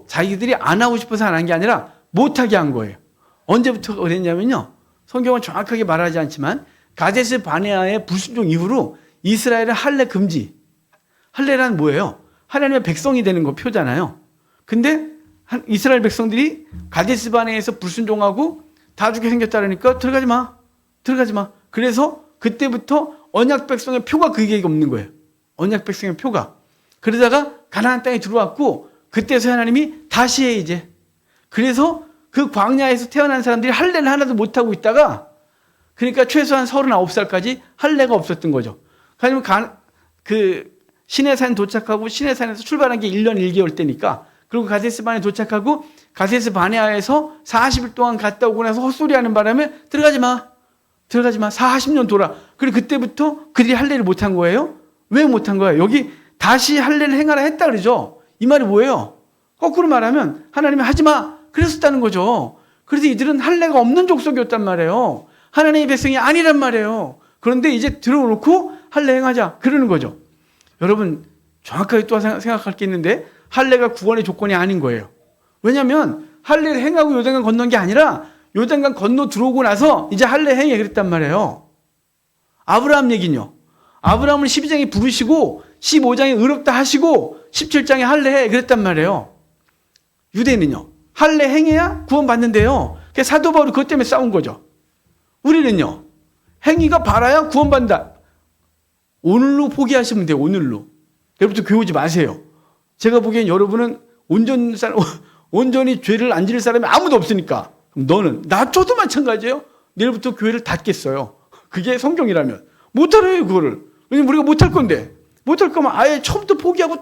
자기들이 안 하고 싶어서 안 한 게 아니라 못하게 한 거예요. 언제부터 그랬냐면요. 성경은 정확하게 말하지 않지만 가데스 바네아의 불순종 이후로 이스라엘은 할례 금지. 할례란 뭐예요? 하나님의 백성이 되는 거 표잖아요. 근데 이스라엘 백성들이 가데스 바네아에서 불순종하고 다 죽게 생겼다 그러니까 들어가지 마. 그래서 그때부터 언약 백성의 표가 그게 없는 거예요. 언약 백성의 표가. 그러다가 가나안 땅에 들어왔고 그때서 하나님이 다시 해 이제. 그래서 그 광야에서 태어난 사람들이 할례를 하나도 못하고 있다가 그러니까 최소한 39살까지 할례가 없었던 거죠. 그러면 그 시내산 도착하고 시내산에서 출발한 게 1년 1개월 때니까 그리고 가데스 바네아에 도착하고 가데스 바네아에서 40일 동안 갔다 오고 나서 헛소리하는 바람에 들어가지 마. 40년 돌아. 그리고 그때부터 그들이 할례를 못한 거예요. 왜 못한 거예요? 여기 다시 할례를 행하라 했다 그러죠. 이 말이 뭐예요? 거꾸로 말하면 하나님이 하지 마. 그랬었다는 거죠. 그래서 이들은 할례가 없는 족속이었단 말이에요. 하나님의 백성이 아니란 말이에요. 그런데 이제 들어놓고 할례 행하자 그러는 거죠. 여러분 정확하게 또 생각할 게 있는데 할례가 구원의 조건이 아닌 거예요. 왜냐하면 할례를 행하고 요단강 건넌 게 아니라 요단강 건너 들어오고 나서 이제 할례 행해 그랬단 말이에요. 아브라함 얘기는요. 아브라함을 12장에 부르시고 15장에 의롭다 하시고 17장에 할례해 그랬단 말이에요. 유대인은요. 할례 행해야 구원받는데요. 사도 바울이 그것 때문에 싸운 거죠. 우리는요. 행위가 바라야 구원받는다. 오늘로 포기하시면 돼요. 오늘로. 내일부터 교회 오지 마세요. 제가 보기엔 여러분은 온전히 죄를 안 지을 사람이 아무도 없으니까. 그럼 너는 저도 마찬가지예요. 내일부터 교회를 닫겠어요. 그게 성경이라면. 못하래요 그거를. 왜냐면 우리가 못할 건데. 못할 거면 아예 처음부터 포기하고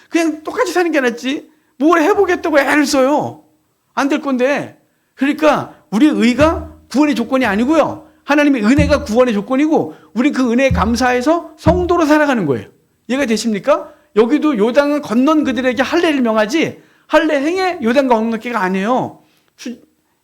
그냥 똑같이 사는 게 낫지. 뭘 해보겠다고 애를 써요. 안 될 건데. 그러니까 우리의 의가 구원의 조건이 아니고요. 하나님의 은혜가 구원의 조건이고 우리 그 은혜에 감사해서 성도로 살아가는 거예요. 이해가 되십니까? 여기도 요단을 건넌 그들에게 할례를 명하지 할례 행에 요단 건너기가 아니에요.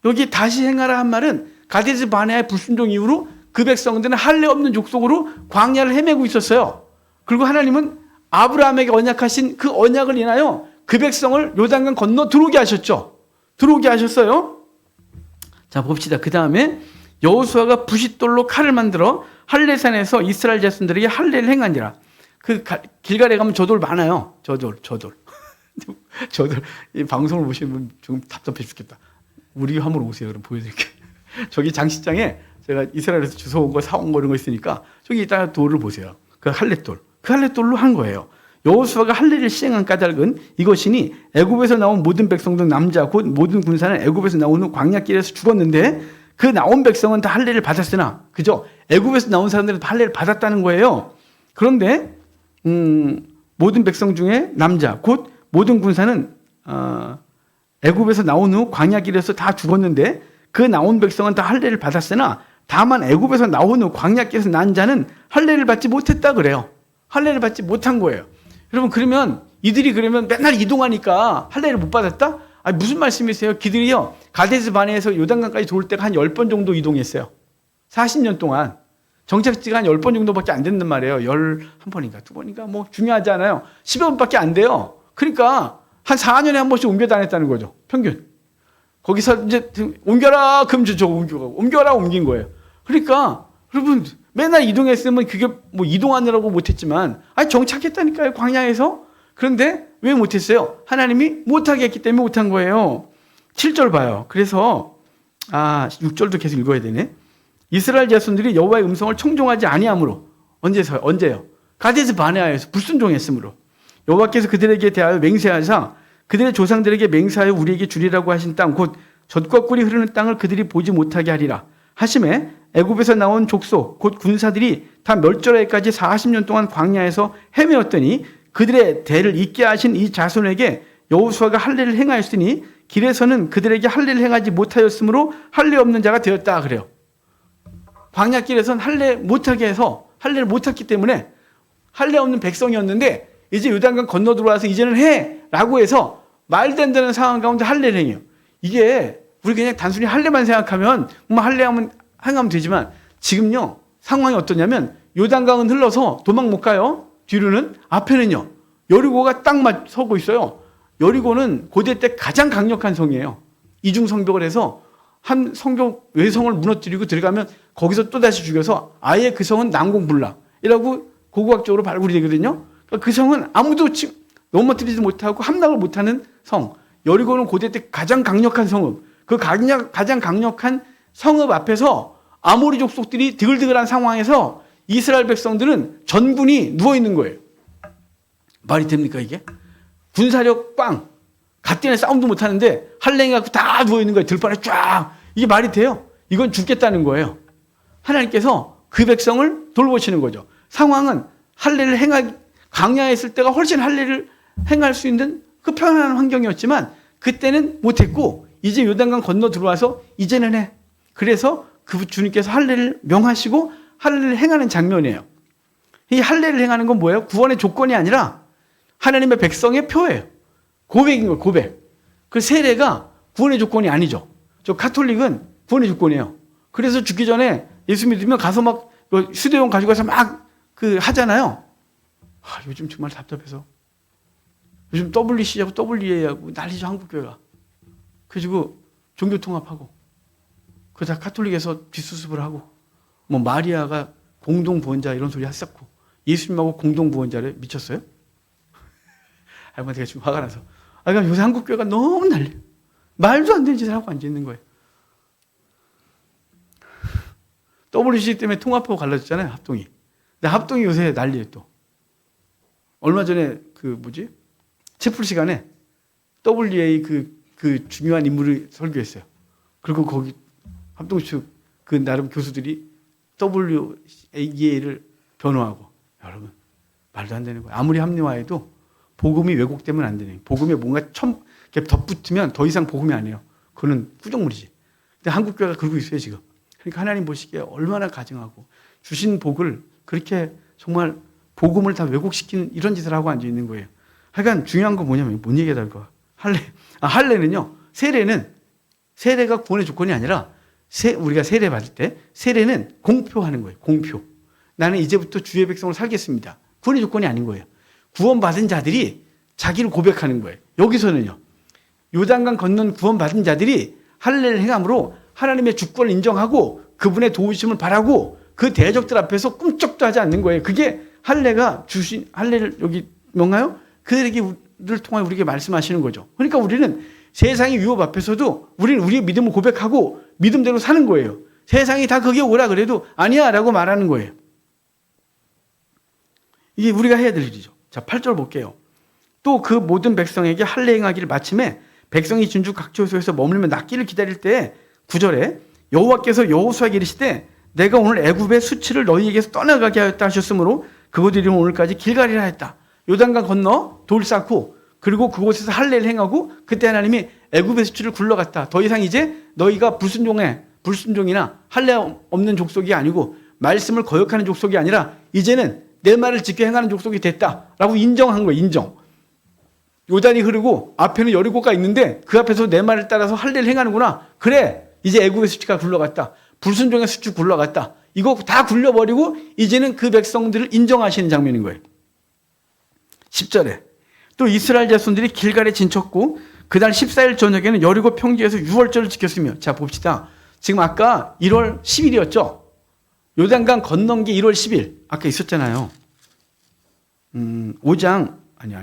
여기 다시 행하라 한 말은 가데스 바네아의 불순종 이후로 그 백성들은 할례 없는 족속으로 광야를 헤매고 있었어요. 그리고 하나님은 아브라함에게 언약하신 그 언약을 인하여 그 백성을 요단강 건너 들어오게 하셨죠. 들어오게 하셨어요. 자, 봅시다. 그 다음에 여호수아가 부싯돌로 칼을 만들어 할례산에서 이스라엘 자손들에게 할례를 행하니라. 그 길갈에 가면 저돌 많아요. 저돌. 이 방송을 보시는 분 좀 답답해 죽겠다. 우리 한번 오세요. 그럼 보여드릴게요. 저기 장식장에 제가 이스라엘에서 주워온 거 사온 거 이런 거 있으니까 저기 이따가 돌을 보세요. 그 할례돌. 그 할례돌로 한 거예요. 여호수아가 할례를 시행한 까닭은 이것이니 애굽에서 나온 모든 백성들 남자 곧 모든 군사는 애굽에서 나오는 광야길에서 죽었는데 그 나온 백성은 다 할례를 받았으나 그죠? 애굽에서 나온 사람들은 다 할례를 받았다는 거예요. 그런데 모든 백성 중에 남자 곧 모든 군사는 애굽에서 나온 후 광야길에서 다 죽었는데 그 나온 백성은 다 할례를 받았으나 다만 애굽에서 나온 후 광야길에서 난 자는 할례를 받지 못했다 그래요. 할례를 받지 못한 거예요. 여러분 그러면 이들이 그러면 맨날 이동하니까 할례를 못 받았다? 아니, 무슨 말씀이세요? 그들이요 가데스 바네에서 요단강까지 돌 때가 한 10번 정도 이동했어요. 40년 동안 정착지가 한 10번 정도밖에 안 된단 말이에요. 11번인가 2번인가 뭐 중요하지 않아요. 10번밖에 안 돼요. 그러니까 한 4년에 한 번씩 옮겨 다녔다는 거죠. 평균. 거기서 이제 옮겨라 그럼 저 옮겨라 옮긴 거예요. 그러니까 여러분 맨날 이동했으면 그게 뭐 이동하느라고 못했지만 아니 정착했다니까요. 광야에서. 그런데 왜 못했어요? 하나님이 못하게 했기 때문에 못한 거예요. 7절 봐요. 그래서 6절도 계속 읽어야 되네. 이스라엘 자손들이 여호와의 음성을 청종하지 아니하므로 언제요? 가데스 바네아에서 불순종했으므로 여호와께서 그들에게 대하여 맹세하사 그들의 조상들에게 맹세하여 우리에게 주리라고 하신 땅 곧 젖과 꿀이 흐르는 땅을 그들이 보지 못하게 하리라 하심에 애굽에서 나온 족속 곧 군사들이 다 멸절하기까지 40년 동안 광야에서 헤매었더니 그들의 대를 잇게 하신 이 자손에게 여호수아가 할례를 행하였으니 길에서는 그들에게 할례를 행하지 못하였으므로 할례 없는 자가 되었다 그래요. 광야길에서는 할례 못하게 해서 할례를 못했기 때문에 할례 없는 백성이었는데 이제 요단강 건너 들어와서 이제는 해라고 해서 말도 안 되는 상황 가운데 할례를 행해요. 이게 우리 그냥 단순히 할례만 생각하면 뭐 할례하면 행하면 되지만 지금요 상황이 어떠냐면 요단강은 흘러서 도망 못 가요. 뒤로는 앞에는요 여리고가 딱 서고 있어요. 여리고는 고대 때 가장 강력한 성이에요. 이중 성벽을 해서 한 성벽 외성을 무너뜨리고 들어가면 거기서 또다시 죽여서 아예 그 성은 난공불락이라고 고고학적으로 발굴이 되거든요. 그러니까 그 성은 아무도 넘어뜨리지 못하고 함락을 못하는 성. 여리고는 고대 때 가장 강력한 성읍. 그 가장 강력한 성읍 앞에서 아모리 족속들이 드글드글한 상황에서 이스라엘 백성들은 전군이 누워있는 거예요. 말이 됩니까 이게? 군사력 빵. 갓대는 싸움도 못하는데 할례해갖고 다 누워있는 거예요. 들판에 쫙. 이게 말이 돼요? 이건 죽겠다는 거예요. 하나님께서 그 백성을 돌보시는 거죠. 상황은 할례를 광야에 있을 때가 훨씬 할례를 행할 수 있는 그 편안한 환경이었지만 그때는 못했고 이제 요단강 건너 들어와서 이제는 해. 그래서 그 주님께서 할례를 명하시고 할례를 행하는 장면이에요. 이 할례를 행하는 건 뭐예요? 구원의 조건이 아니라 하나님의 백성의 표예요. 고백인 거예요. 고백. 그 세례가 구원의 조건이 아니죠. 저 카톨릭은 구원의 조건이에요. 그래서 죽기 전에 예수 믿으면 가서 막 휴대용 가지고 가서 막 하잖아요. 요즘 정말 답답해서. 요즘 WC하고 WA하고 난리죠, 한국교회가. 그래가지고 종교통합하고. 그러다 카톨릭에서 뒷수습을 하고. 뭐 마리아가 공동부원자 이런 소리 했었고. 예수님하고 공동부원자를 미쳤어요? 할머니가 지금 화가 나서. 그러니까 요새 한국교회가 너무 난리. 말도 안 되는 짓을 하고 앉아있는 거예요. WC 때문에 통합하고 갈라졌잖아요, 합동이. 근데 합동이 요새 난리예요, 또. 얼마 전에 채플 시간에 WA 그 중요한 인물을 설교했어요. 그리고 거기 합동 측 나름 교수들이 WA를 변호하고. 여러분, 말도 안 되는 거예요. 아무리 합리화해도 복음이 왜곡되면 안 되는 거예요. 복음에 뭔가 덧붙으면 더 이상 복음이 아니에요. 그거는 꾸정물이지. 근데 한국 교회가 그러고 있어요, 지금. 그러니까 하나님 보시기에 얼마나 가증하고 주신 복을 그렇게 정말 복음을 다 왜곡시키는 이런 짓을 하고 앉아 있는 거예요. 하여간 중요한 건 뭐냐면 뭔 얘기다 이거. 할례는요. 세례가 구원의 조건이 아니라 우리가 세례 받을 때 세례는 공표하는 거예요. 공표. 나는 이제부터 주의 백성으로 살겠습니다. 구원의 조건이 아닌 거예요. 구원받은 자들이 자기를 고백하는 거예요. 여기서는요. 요단강 건넌 구원받은 자들이 할례를 행함으로 하나님의 주권을 인정하고 그분의 도우심을 바라고 그 대적들 앞에서 꿈쩍도 하지 않는 거예요. 그게 할례가 주신 할례를 여기 뭔가요? 그들을 통해 우리에게 말씀하시는 거죠. 그러니까 우리는 세상의 유혹 앞에서도 우리는 우리의 믿음을 고백하고 믿음대로 사는 거예요. 세상이 다 거기에 오라 그래도 아니야 라고 말하는 거예요. 이게 우리가 해야 될 일이죠. 자, 8절 볼게요. 또 그 모든 백성에게 할례 행하기를 마침에 백성이 진주 각 처소에서 머물며 낫기를 기다릴 때 9절에 여호와께서 여호수아에게 이르시되 내가 오늘 애굽의 수치를 너희에게서 떠나가게 하였다 하셨으므로 그곳 이름은 오늘까지 길갈이라 했다. 요단강 건너 돌 쌓고 그리고 그곳에서 할례를 행하고 그때 하나님이 애굽의 수치를 굴러갔다. 더 이상 이제 너희가 불순종이나 할례 없는 족속이 아니고 말씀을 거역하는 족속이 아니라 이제는 내 말을 지켜 행하는 족속이 됐다라고 인정한 거예요. 인정. 요단이 흐르고 앞에는 여리고가 있는데 그 앞에서 내 말을 따라서 할례를 행하는구나. 그래 이제 애굽의 수치가 굴러갔다. 불순종의 수치 굴러갔다. 이거 다 굴려버리고 이제는 그 백성들을 인정하시는 장면인 거예요. 10절에 또 이스라엘 자손들이 길갈에 진쳤고 그날 14일 저녁에는 여리고 평지에서 유월절을 지켰으며 자 봅시다. 지금 아까 1월 10일이었죠. 요단강 건넌 게 1월 10일 아까 있었잖아요. 5장 아니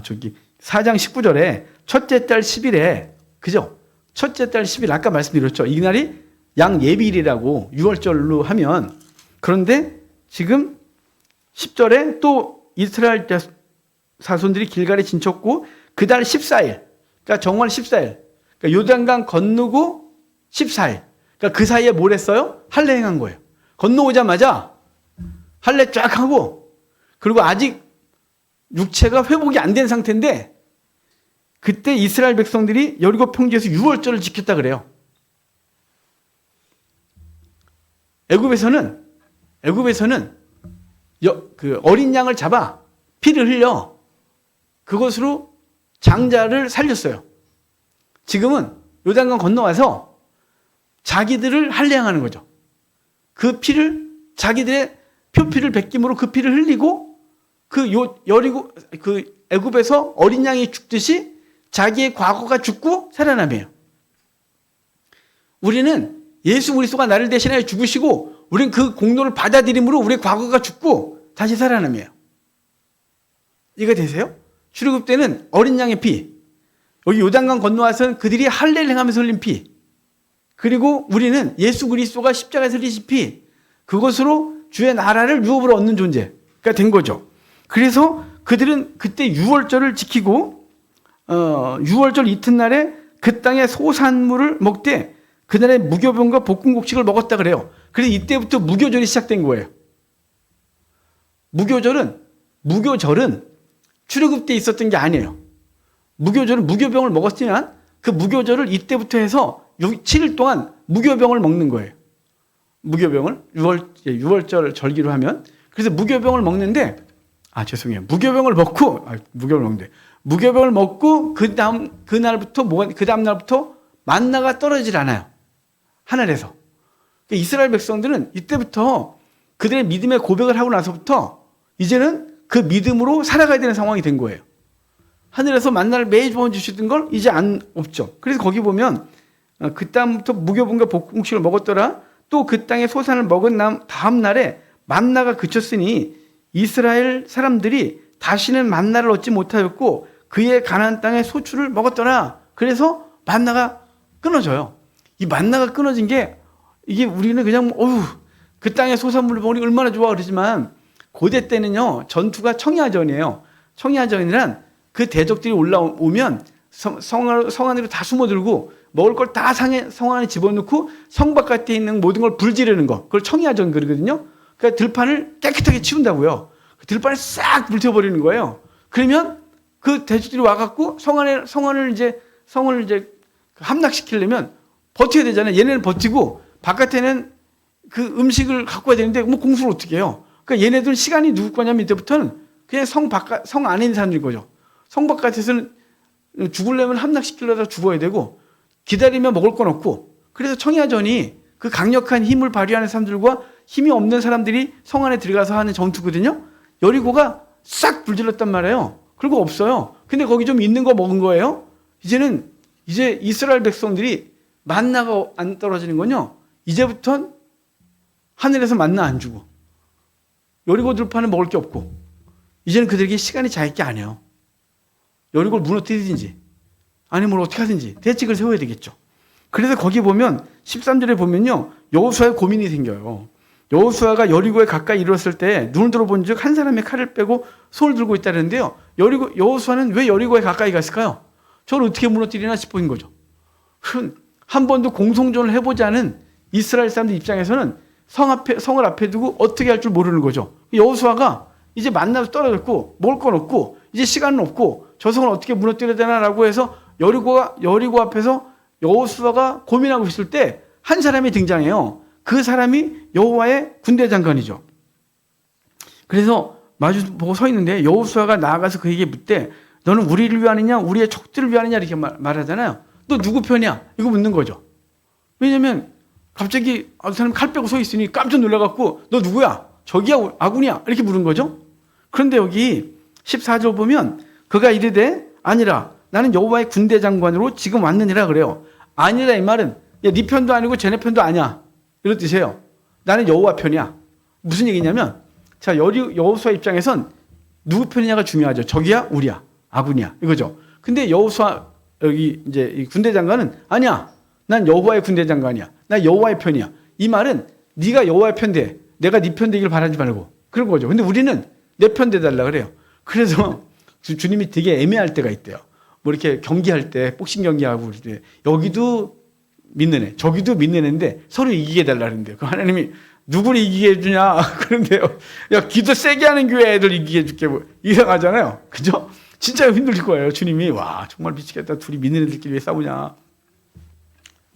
저기 4장 19절에 첫째 달 10일에 그죠? 첫째 달 10일 아까 말씀드렸죠. 이날이 양 예비일이라고 6월절로 하면 그런데 지금 10절에 또 이스라엘 자손들이 길갈에 진쳤고 그달 14일 그러니까 정월 14일 그러니까 요단강 건너고 14일 그러니까 그 사이에 뭘 했어요? 할례 행한 거예요. 건너오자마자 할례 쫙 하고 그리고 아직 육체가 회복이 안 된 상태인데 그때 이스라엘 백성들이 여리고 평지에서 유월절을 지켰다 그래요. 애굽에서는 그 어린 양을 잡아 피를 흘려 그것으로 장자를 살렸어요. 지금은 요단강 건너와서 자기들을 할례하는 거죠. 그 피를 자기들의 표피를 베김으로 그 피를 흘리고 여리고 애굽에서 어린 양이 죽듯이 자기의 과거가 죽고 살아남아요. 우리는 예수 그리스도가 나를 대신하여 죽으시고 우리는 그 공로를 받아들임으로 우리의 과거가 죽고 다시 살아남아요. 이해가 되세요? 출애굽 때는 어린 양의 피, 여기 요단강 건너와서는 그들이 할례를 행하면서 흘린 피, 그리고 우리는 예수 그리스도가 십자가에서 흘리신 피, 그것으로 주의 나라를 유업으로 얻는 존재가 된 거죠. 그래서 그들은 그때 유월절을 지키고 유월절 이튿날에 그 땅의 소산물을 먹되 그날에 무교병과 볶음곡식을 먹었다 그래요. 그래서 이때부터 무교절이 시작된 거예요. 무교절은 출애굽 때 있었던 게 아니에요. 무교절은 무교병을 먹었지만 그 무교절을 이때부터 해서 7일 동안 무교병을 먹는 거예요. 무교병을 6월절 절기로 하면 그래서 무교병을 먹는데 무교병을 먹고 그 다음 날부터 만나가 떨어지질 않아요. 하늘에서. 그러니까 이스라엘 백성들은 이때부터 그들의 믿음의 고백을 하고 나서부터 이제는 그 믿음으로 살아가야 되는 상황이 된 거예요. 하늘에서 만나를 매번 주시던 걸 이제 없죠. 그래서 거기 보면 그 다음부터 무교병과 볶음국식을 먹었더라. 또 그 땅의 소산을 먹은 다음 날에 만나가 그쳤으니 이스라엘 사람들이 다시는 만나를 얻지 못하였고 그의 가나안 땅의 소출을 먹었더라. 그래서 만나가 끊어져요. 이 만나가 끊어진 게 이게 우리는 그냥 그 땅의 소산물을 먹으니 얼마나 좋아 그러지만 고대 때는요 전투가 청야전이에요. 청야전이란 그 대적들이 올라오면 성 안으로 다 숨어들고 먹을 걸 다 성 안에 집어넣고 성 바깥에 있는 모든 걸 불지르는 거. 그걸 청야전 그러거든요. 그러니까 들판을 깨끗하게 치운다고요. 그 들판을 싹 불태워버리는 거예요. 그러면 그 돼지들이 와갖고 성을 이제 함락시키려면 버텨야 되잖아요. 얘네는 버티고 바깥에는 그 음식을 갖고 와야 되는데 뭐 공수를 어떻게 해요? 그러니까 얘네들은 시간이 누구 거냐면 이때부터는 그냥 성 안에 있는 사람들인 거죠. 성 바깥에서는 죽으려면 함락시키려다 죽어야 되고 기다리면 먹을 건 없고 그래서 청야전이 그 강력한 힘을 발휘하는 사람들과 힘이 없는 사람들이 성 안에 들어가서 하는 전투거든요. 여리고가 싹 불질렀단 말이에요. 그리고 없어요. 근데 거기 좀 있는 거 먹은 거예요. 이제 이스라엘 백성들이 만나가 안 떨어지는 건요. 이제부턴 하늘에서 만나 안 주고 여리고 들판은 먹을 게 없고 이제는 그들에게 시간이 자유롭게 안 해요. 여리고를 무너뜨리든지 아니면 어떻게 하든지 대책을 세워야 되겠죠. 그래서 거기 보면 13절에 보면요. 여호수아의 고민이 생겨요. 여호수아가 여리고에 가까이 이르렀을 때 눈을 들어본 즉 한 사람의 칼을 빼고 손을 들고 있다는데요. 여호수아는 왜 여리고에 가까이 갔을까요? 저를 어떻게 무너뜨리나 싶은 거죠. 한 번도 공성전을 해보지 않은 이스라엘 사람들 입장에서는 성을 앞에 두고 어떻게 할 줄 모르는 거죠. 여호수아가 이제 만나서 떨어졌고 먹을 건 없고 이제 시간은 없고 저 성을 어떻게 무너뜨려야 되나라고 해서 여리고 앞에서 여호수아가 고민하고 있을 때 한 사람이 등장해요. 그 사람이 여호와의 군대 장관이죠. 그래서 마주 보고 서 있는데 여호수아가 나아가서 그에게 묻되 너는 우리를 위하느냐 우리의 적들을 위하느냐 이렇게 말하잖아요. 너 누구 편이야? 이거 묻는 거죠. 왜냐면 갑자기 그 사람이 칼 빼고 서 있으니 깜짝 놀라갖고 너 누구야? 적이야? 아군이야? 이렇게 물은 거죠. 그런데 여기 14절 보면 그가 이르되 아니라 나는 여호와의 군대 장관으로 지금 왔느니라 그래요. 아니라 이 말은 야, 네 편도 아니고 쟤네 편도 아니야. 이런 뜻이에요. 나는 여호와 편이야. 무슨 얘기냐면 자 여호수아 입장에선 누구 편이냐가 중요하죠. 적이야? 우리야? 아군이야? 이거죠. 근데 여호수아 여기 이제 이 군대 장관은 아니야. 난 여호와의 군대 장관이야. 나 여호와의 편이야. 이 말은 네가 여호와의 편대. 내가 네 편 되길 바라지 말고 그런 거죠. 근데 우리는 내 편 대달라 그래요. 그래서 주님이 되게 애매할 때가 있대요. 뭐 이렇게 경기할 때 복싱 경기하고 그럴 때 여기도 믿는 애, 저기도 믿는 애인데 서로 이기게 해달라 그러는데요. 그 하나님이 누구를 이기게 해주냐 그런데요. 야 기도 세게 하는 교회 애들 이기게 해줄게 뭐 이상하잖아요. 그죠? 진짜 힘들 거예요. 주님이 와 정말 미치겠다. 둘이 믿는 애들끼리 왜 싸우냐.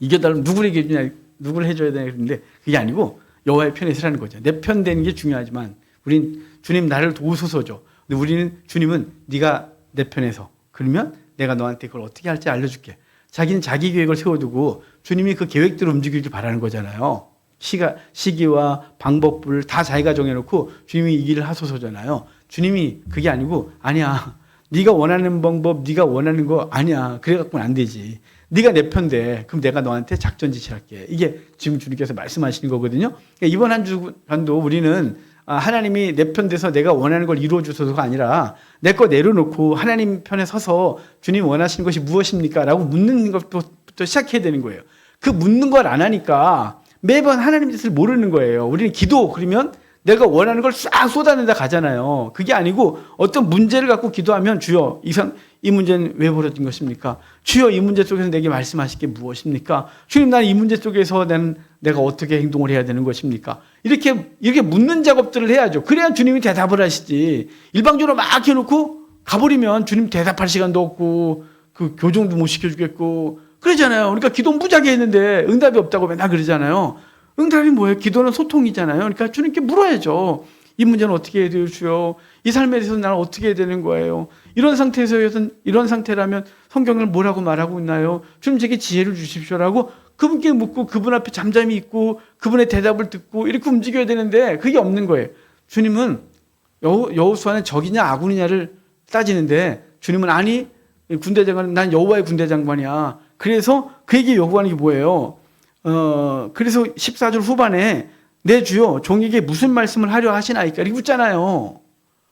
이겨달라면 누구를 이겨주냐, 누구를 해줘야 되냐 그랬는데 그게 아니고 여호와의 편에 서라는 거죠. 내 편 되는 게 중요하지만 우린 주님 나를 도우소서죠. 근데 주님은 네가 내 편에서 그러면 내가 너한테 그걸 어떻게 할지 알려줄게. 자기는 자기 계획을 세워두고 주님이 그 계획대로 움직이길 바라는 거잖아요. 시기와 방법을 다 자기가 정해놓고 주님이 이 길을 하소서잖아요. 주님이 그게 아니고 아니야. 네가 원하는 방법, 네가 원하는 거 아니야. 그래갖고는 안 되지. 네가 내 편대. 그럼 내가 너한테 작전 지시할게. 이게 지금 주님께서 말씀하시는 거거든요. 그러니까 이번 한 주간도 우리는 하나님이 내 편 돼서 내가 원하는 걸 이루어 주소서가 아니라 내 거 내려놓고 하나님 편에 서서 주님 원하시는 것이 무엇입니까? 라고 묻는 것부터 시작해야 되는 거예요. 그 묻는 걸 안 하니까 매번 하나님 뜻을 모르는 거예요. 우리는 기도 그러면 내가 원하는 걸 싹 쏟아내다 가잖아요. 그게 아니고 어떤 문제를 갖고 기도하면 주여 이 문제는 왜 벌어진 것입니까? 주여 이 문제 속에서 내게 말씀하실 게 무엇입니까? 주님 나는 이 문제 속에서 내가 어떻게 행동을 해야 되는 것입니까? 이렇게 묻는 작업들을 해야죠. 그래야 주님이 대답을 하시지. 일방적으로 막 해놓고 가버리면 주님 대답할 시간도 없고 그 교정도 못 시켜주겠고 그러잖아요. 그러니까 기도 무지하게 했는데 응답이 없다고 맨날 그러잖아요. 응답이 뭐예요? 기도는 소통이잖아요. 그러니까 주님께 물어야죠. 이 문제는 어떻게 해야 돼요, 주여? 이 삶에 대해서 나는 어떻게 해야 되는 거예요? 이런 상태라면 성경을 뭐라고 말하고 있나요? 주님 제게 지혜를 주십시오라고 그분께 묻고 그분 앞에 잠잠히 있고 그분의 대답을 듣고 이렇게 움직여야 되는데 그게 없는 거예요. 주님은 여호수아는 적이냐 아군이냐를 따지는데 주님은 아니 군대 장관은 난 여호와의 군대 장관이야. 그래서 그에게 요구하는 게 뭐예요? 그래서 14절 후반에 내 주여 종에게 무슨 말씀을 하려 하시나이까 이렇게 묻잖아요.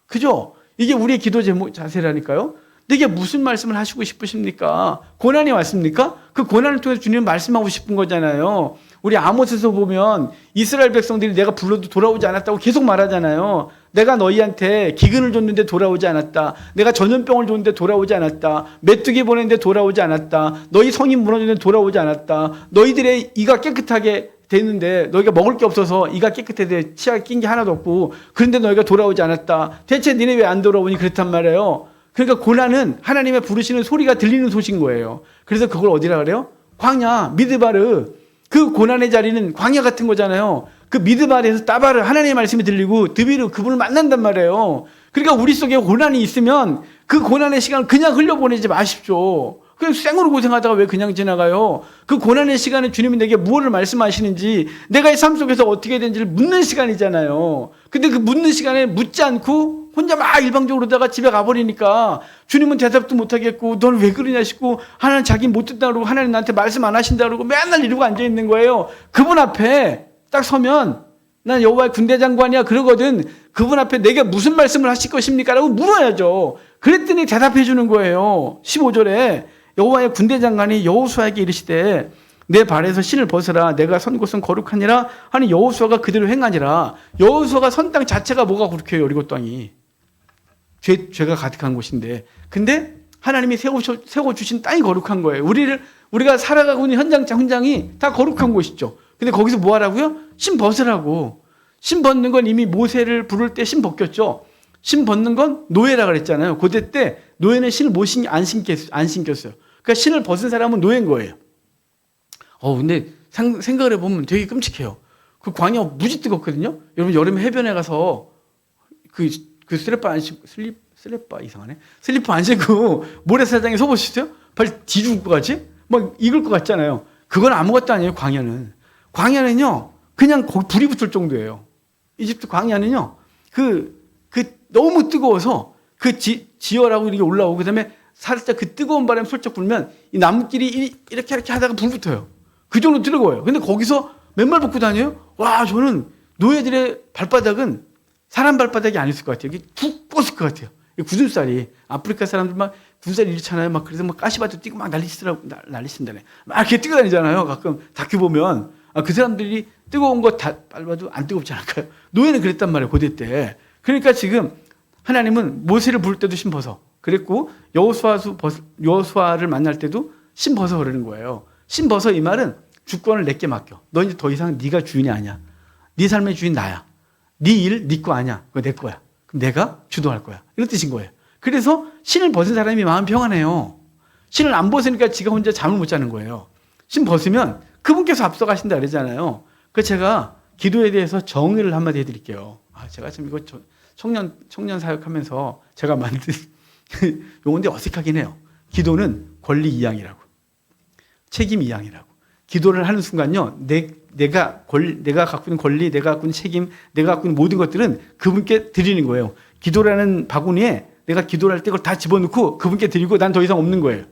그죠? 이게 우리의 기도 자세라니까요. 내게 무슨 말씀을 하시고 싶으십니까? 고난이 왔습니까? 그 고난을 통해서 주님은 말씀하고 싶은 거잖아요. 우리 아모스에서 보면 이스라엘 백성들이 내가 불러도 돌아오지 않았다고 계속 말하잖아요. 내가 너희한테 기근을 줬는데 돌아오지 않았다. 내가 전염병을 줬는데 돌아오지 않았다. 메뚜기 보냈는데 돌아오지 않았다. 너희 성이 무너졌는데 돌아오지 않았다. 너희들의 이가 깨끗하게 됐는데 너희가 먹을 게 없어서 이가 깨끗해서 치아가 낀 게 하나도 없고 그런데 너희가 돌아오지 않았다. 대체 니네 왜 안 돌아오니 그랬단 말이에요. 그러니까 고난은 하나님의 부르시는 소리가 들리는 소식인 거예요. 그래서 그걸 어디라 그래요? 광야, 미드바르. 그 고난의 자리는 광야 같은 거잖아요. 그 미드바르에서 따바르 하나님의 말씀이 들리고 드비르 그분을 만난단 말이에요. 그러니까 우리 속에 고난이 있으면 그 고난의 시간을 그냥 흘려보내지 마십시오. 그냥 생으로 고생하다가 왜 그냥 지나가요? 그 고난의 시간에 주님이 내게 무엇을 말씀하시는지 내가 이 삶 속에서 어떻게 되는지를 묻는 시간이잖아요. 근데 그 묻는 시간에 묻지 않고 혼자 막 일방적으로다가 집에 가버리니까 주님은 대답도 못하겠고 너는 왜 그러냐 싶고 하나님 자기 못 듣다 그러고 하나님 나한테 말씀 안 하신다 그러고 맨날 이러고 앉아있는 거예요. 그분 앞에 딱 서면 난 여호와의 군대 장관이야 그러거든. 그분 앞에 내게 무슨 말씀을 하실 것입니까? 라고 물어야죠. 그랬더니 대답해 주는 거예요. 15절에 여호와의 군대 장관이 여호수아에게 이르시되 내 발에서 신을 벗으라 내가 선 곳은 거룩하니라 하니 여호수아가 그대로 행하니라. 여호수아가 선 땅 자체가 뭐가 거룩해요? 여리고 땅이 죄가 가득한 곳인데 근데 하나님이 세워주신 땅이 거룩한 거예요. 우리가 살아가고 있는 현장이 다 거룩한 곳이죠. 근데 거기서 뭐 하라고요? 신 벗으라고. 신 벗는 건 이미 모세를 부를 때 신 벗겼죠. 신 벗는 건 노예라 그랬잖아요. 고대 때 노예는 신을 안 신겼어요. 그러니까 신을 벗은 사람은 노예인 거예요. 근데 생각을 해보면 되게 끔찍해요. 그 광야 무지 뜨겁거든요. 여러분 여름에 해변에 가서 그 슬리퍼 안 신고 모래사장에 서 보셨어요? 발 뒤죽을 것 같지? 막 익을 것 같잖아요. 그건 아무것도 아니에요. 광야는요 그냥 거기 불이 붙을 정도예요. 이집트 광야는요 너무 뜨거워서 지열하고 이렇게 올라오고 그다음에 살짝 그 뜨거운 바람이 슬쩍 불면 이 나무끼리 이렇게 하다가 불 붙어요. 그 정도 뜨거워요. 근데 거기서 맨발 벗고 다녀요? 와, 저는 노예들의 발바닥은 사람 발바닥이 아니었을 것 같아요. 이게 푹 뻗을 것 같아요. 굳은살이. 아프리카 사람들 막 굳은살이 이렇잖아요. 막 그래서 막 가시밭도 뛰고 막 난리친다네. 막 이렇게 뛰어다니잖아요. 가끔 다큐 보면. 그 사람들이 뜨거운 거 다 밟아도 안 뜨겁지 않을까요? 노예는 그랬단 말이에요. 고대 때. 그러니까 지금 하나님은 모세를 부를 때도 신 벗어. 그랬고 여호수아를 만날 때도 신 벗어 그러는 거예요. 신 벗어 이 말은 주권을 내게 맡겨. 너 이제 더 이상 네가 주인이 아니야. 네 삶의 주인 나야. 네 일 네 거 아니야. 그거 내 거야. 그럼 내가 주도할 거야. 이런 뜻인 거예요. 그래서 신을 벗은 사람이 마음 평안해요. 신을 안 벗으니까 지가 혼자 잠을 못 자는 거예요. 신 벗으면 그분께서 앞서가신다 그러잖아요. 그래서 제가 기도에 대해서 정의를 한마디 해드릴게요. 제가 지금 이거 청년 사역하면서 제가 만든 용어인데 어색하긴 해요. 기도는 권리 이양이라고. 책임 이양이라고. 기도를 하는 순간요, 내가 갖고 있는 권리, 내가 갖고 있는 책임, 내가 갖고 있는 모든 것들은 그분께 드리는 거예요. 기도라는 바구니에 내가 기도를 할 때 그걸 다 집어넣고 그분께 드리고 난 더 이상 없는 거예요.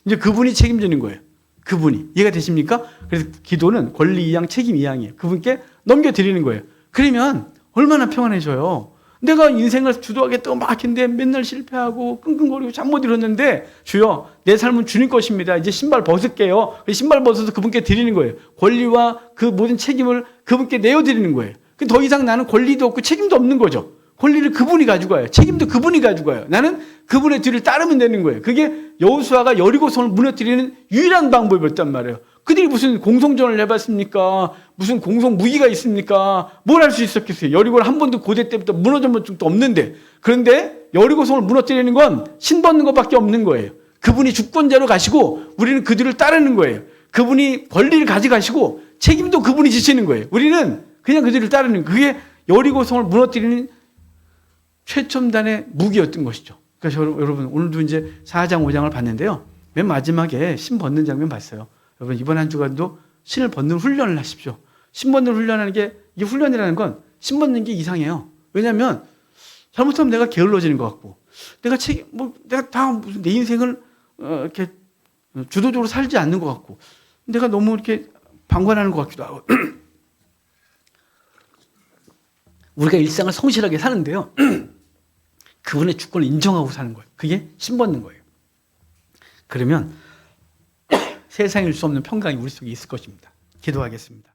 이제 그분이 책임지는 거예요. 그분이. 이해가 되십니까? 그래서 기도는 권리 이양, 책임 이양이에요. 그분께 넘겨드리는 거예요. 그러면 얼마나 평안해져요. 내가 인생을 주도하겠다고 막 했는데 맨날 실패하고 끙끙거리고 잠 못 이뤘는데 주여 내 삶은 주님 것입니다. 이제 신발 벗을게요. 신발 벗어서 그분께 드리는 거예요. 권리와 그 모든 책임을 그분께 내어드리는 거예요. 더 이상 나는 권리도 없고 책임도 없는 거죠. 권리를 그분이 가지고 가요. 책임도 그분이 가지고 가요. 나는 그분의 뒤를 따르면 되는 거예요. 그게 여호수아가 여리고성을 무너뜨리는 유일한 방법이었단 말이에요. 그들이 무슨 공성전을 해봤습니까? 무슨 공성 무기가 있습니까? 뭘 할 수 있었겠어요? 여리고를 한 번도 고대 때부터 무너져 본 적도 없는데. 그런데 여리고성을 무너뜨리는 건 신 벗는 것밖에 없는 거예요. 그분이 주권자로 가시고 우리는 그들을 따르는 거예요. 그분이 권리를 가져가시고 책임도 그분이 지시는 거예요. 우리는 그냥 그들을 따르는 거예요. 그게 여리고성을 무너뜨리는 최첨단의 무기였던 것이죠. 그래서 여러분 오늘도 이제 4장 5장을 봤는데요. 맨 마지막에 신 벗는 장면 봤어요. 여러분 이번 한 주간도 신을 벗는 훈련을 하십시오. 신 벗는 훈련하는 게 이 훈련이라는 건 신 벗는 게 이상해요. 왜냐하면 잘못하면 내가 게을러지는 것 같고 내가 다 무슨 내 인생을 이렇게 주도적으로 살지 않는 것 같고 내가 너무 이렇게 방관하는 것 같기도 하고 우리가 일상을 성실하게 사는데요. 그분의 주권을 인정하고 사는 거예요. 그게 신 벗는 거예요. 그러면 세상일 수 없는 평강이 우리 속에 있을 것입니다. 기도하겠습니다.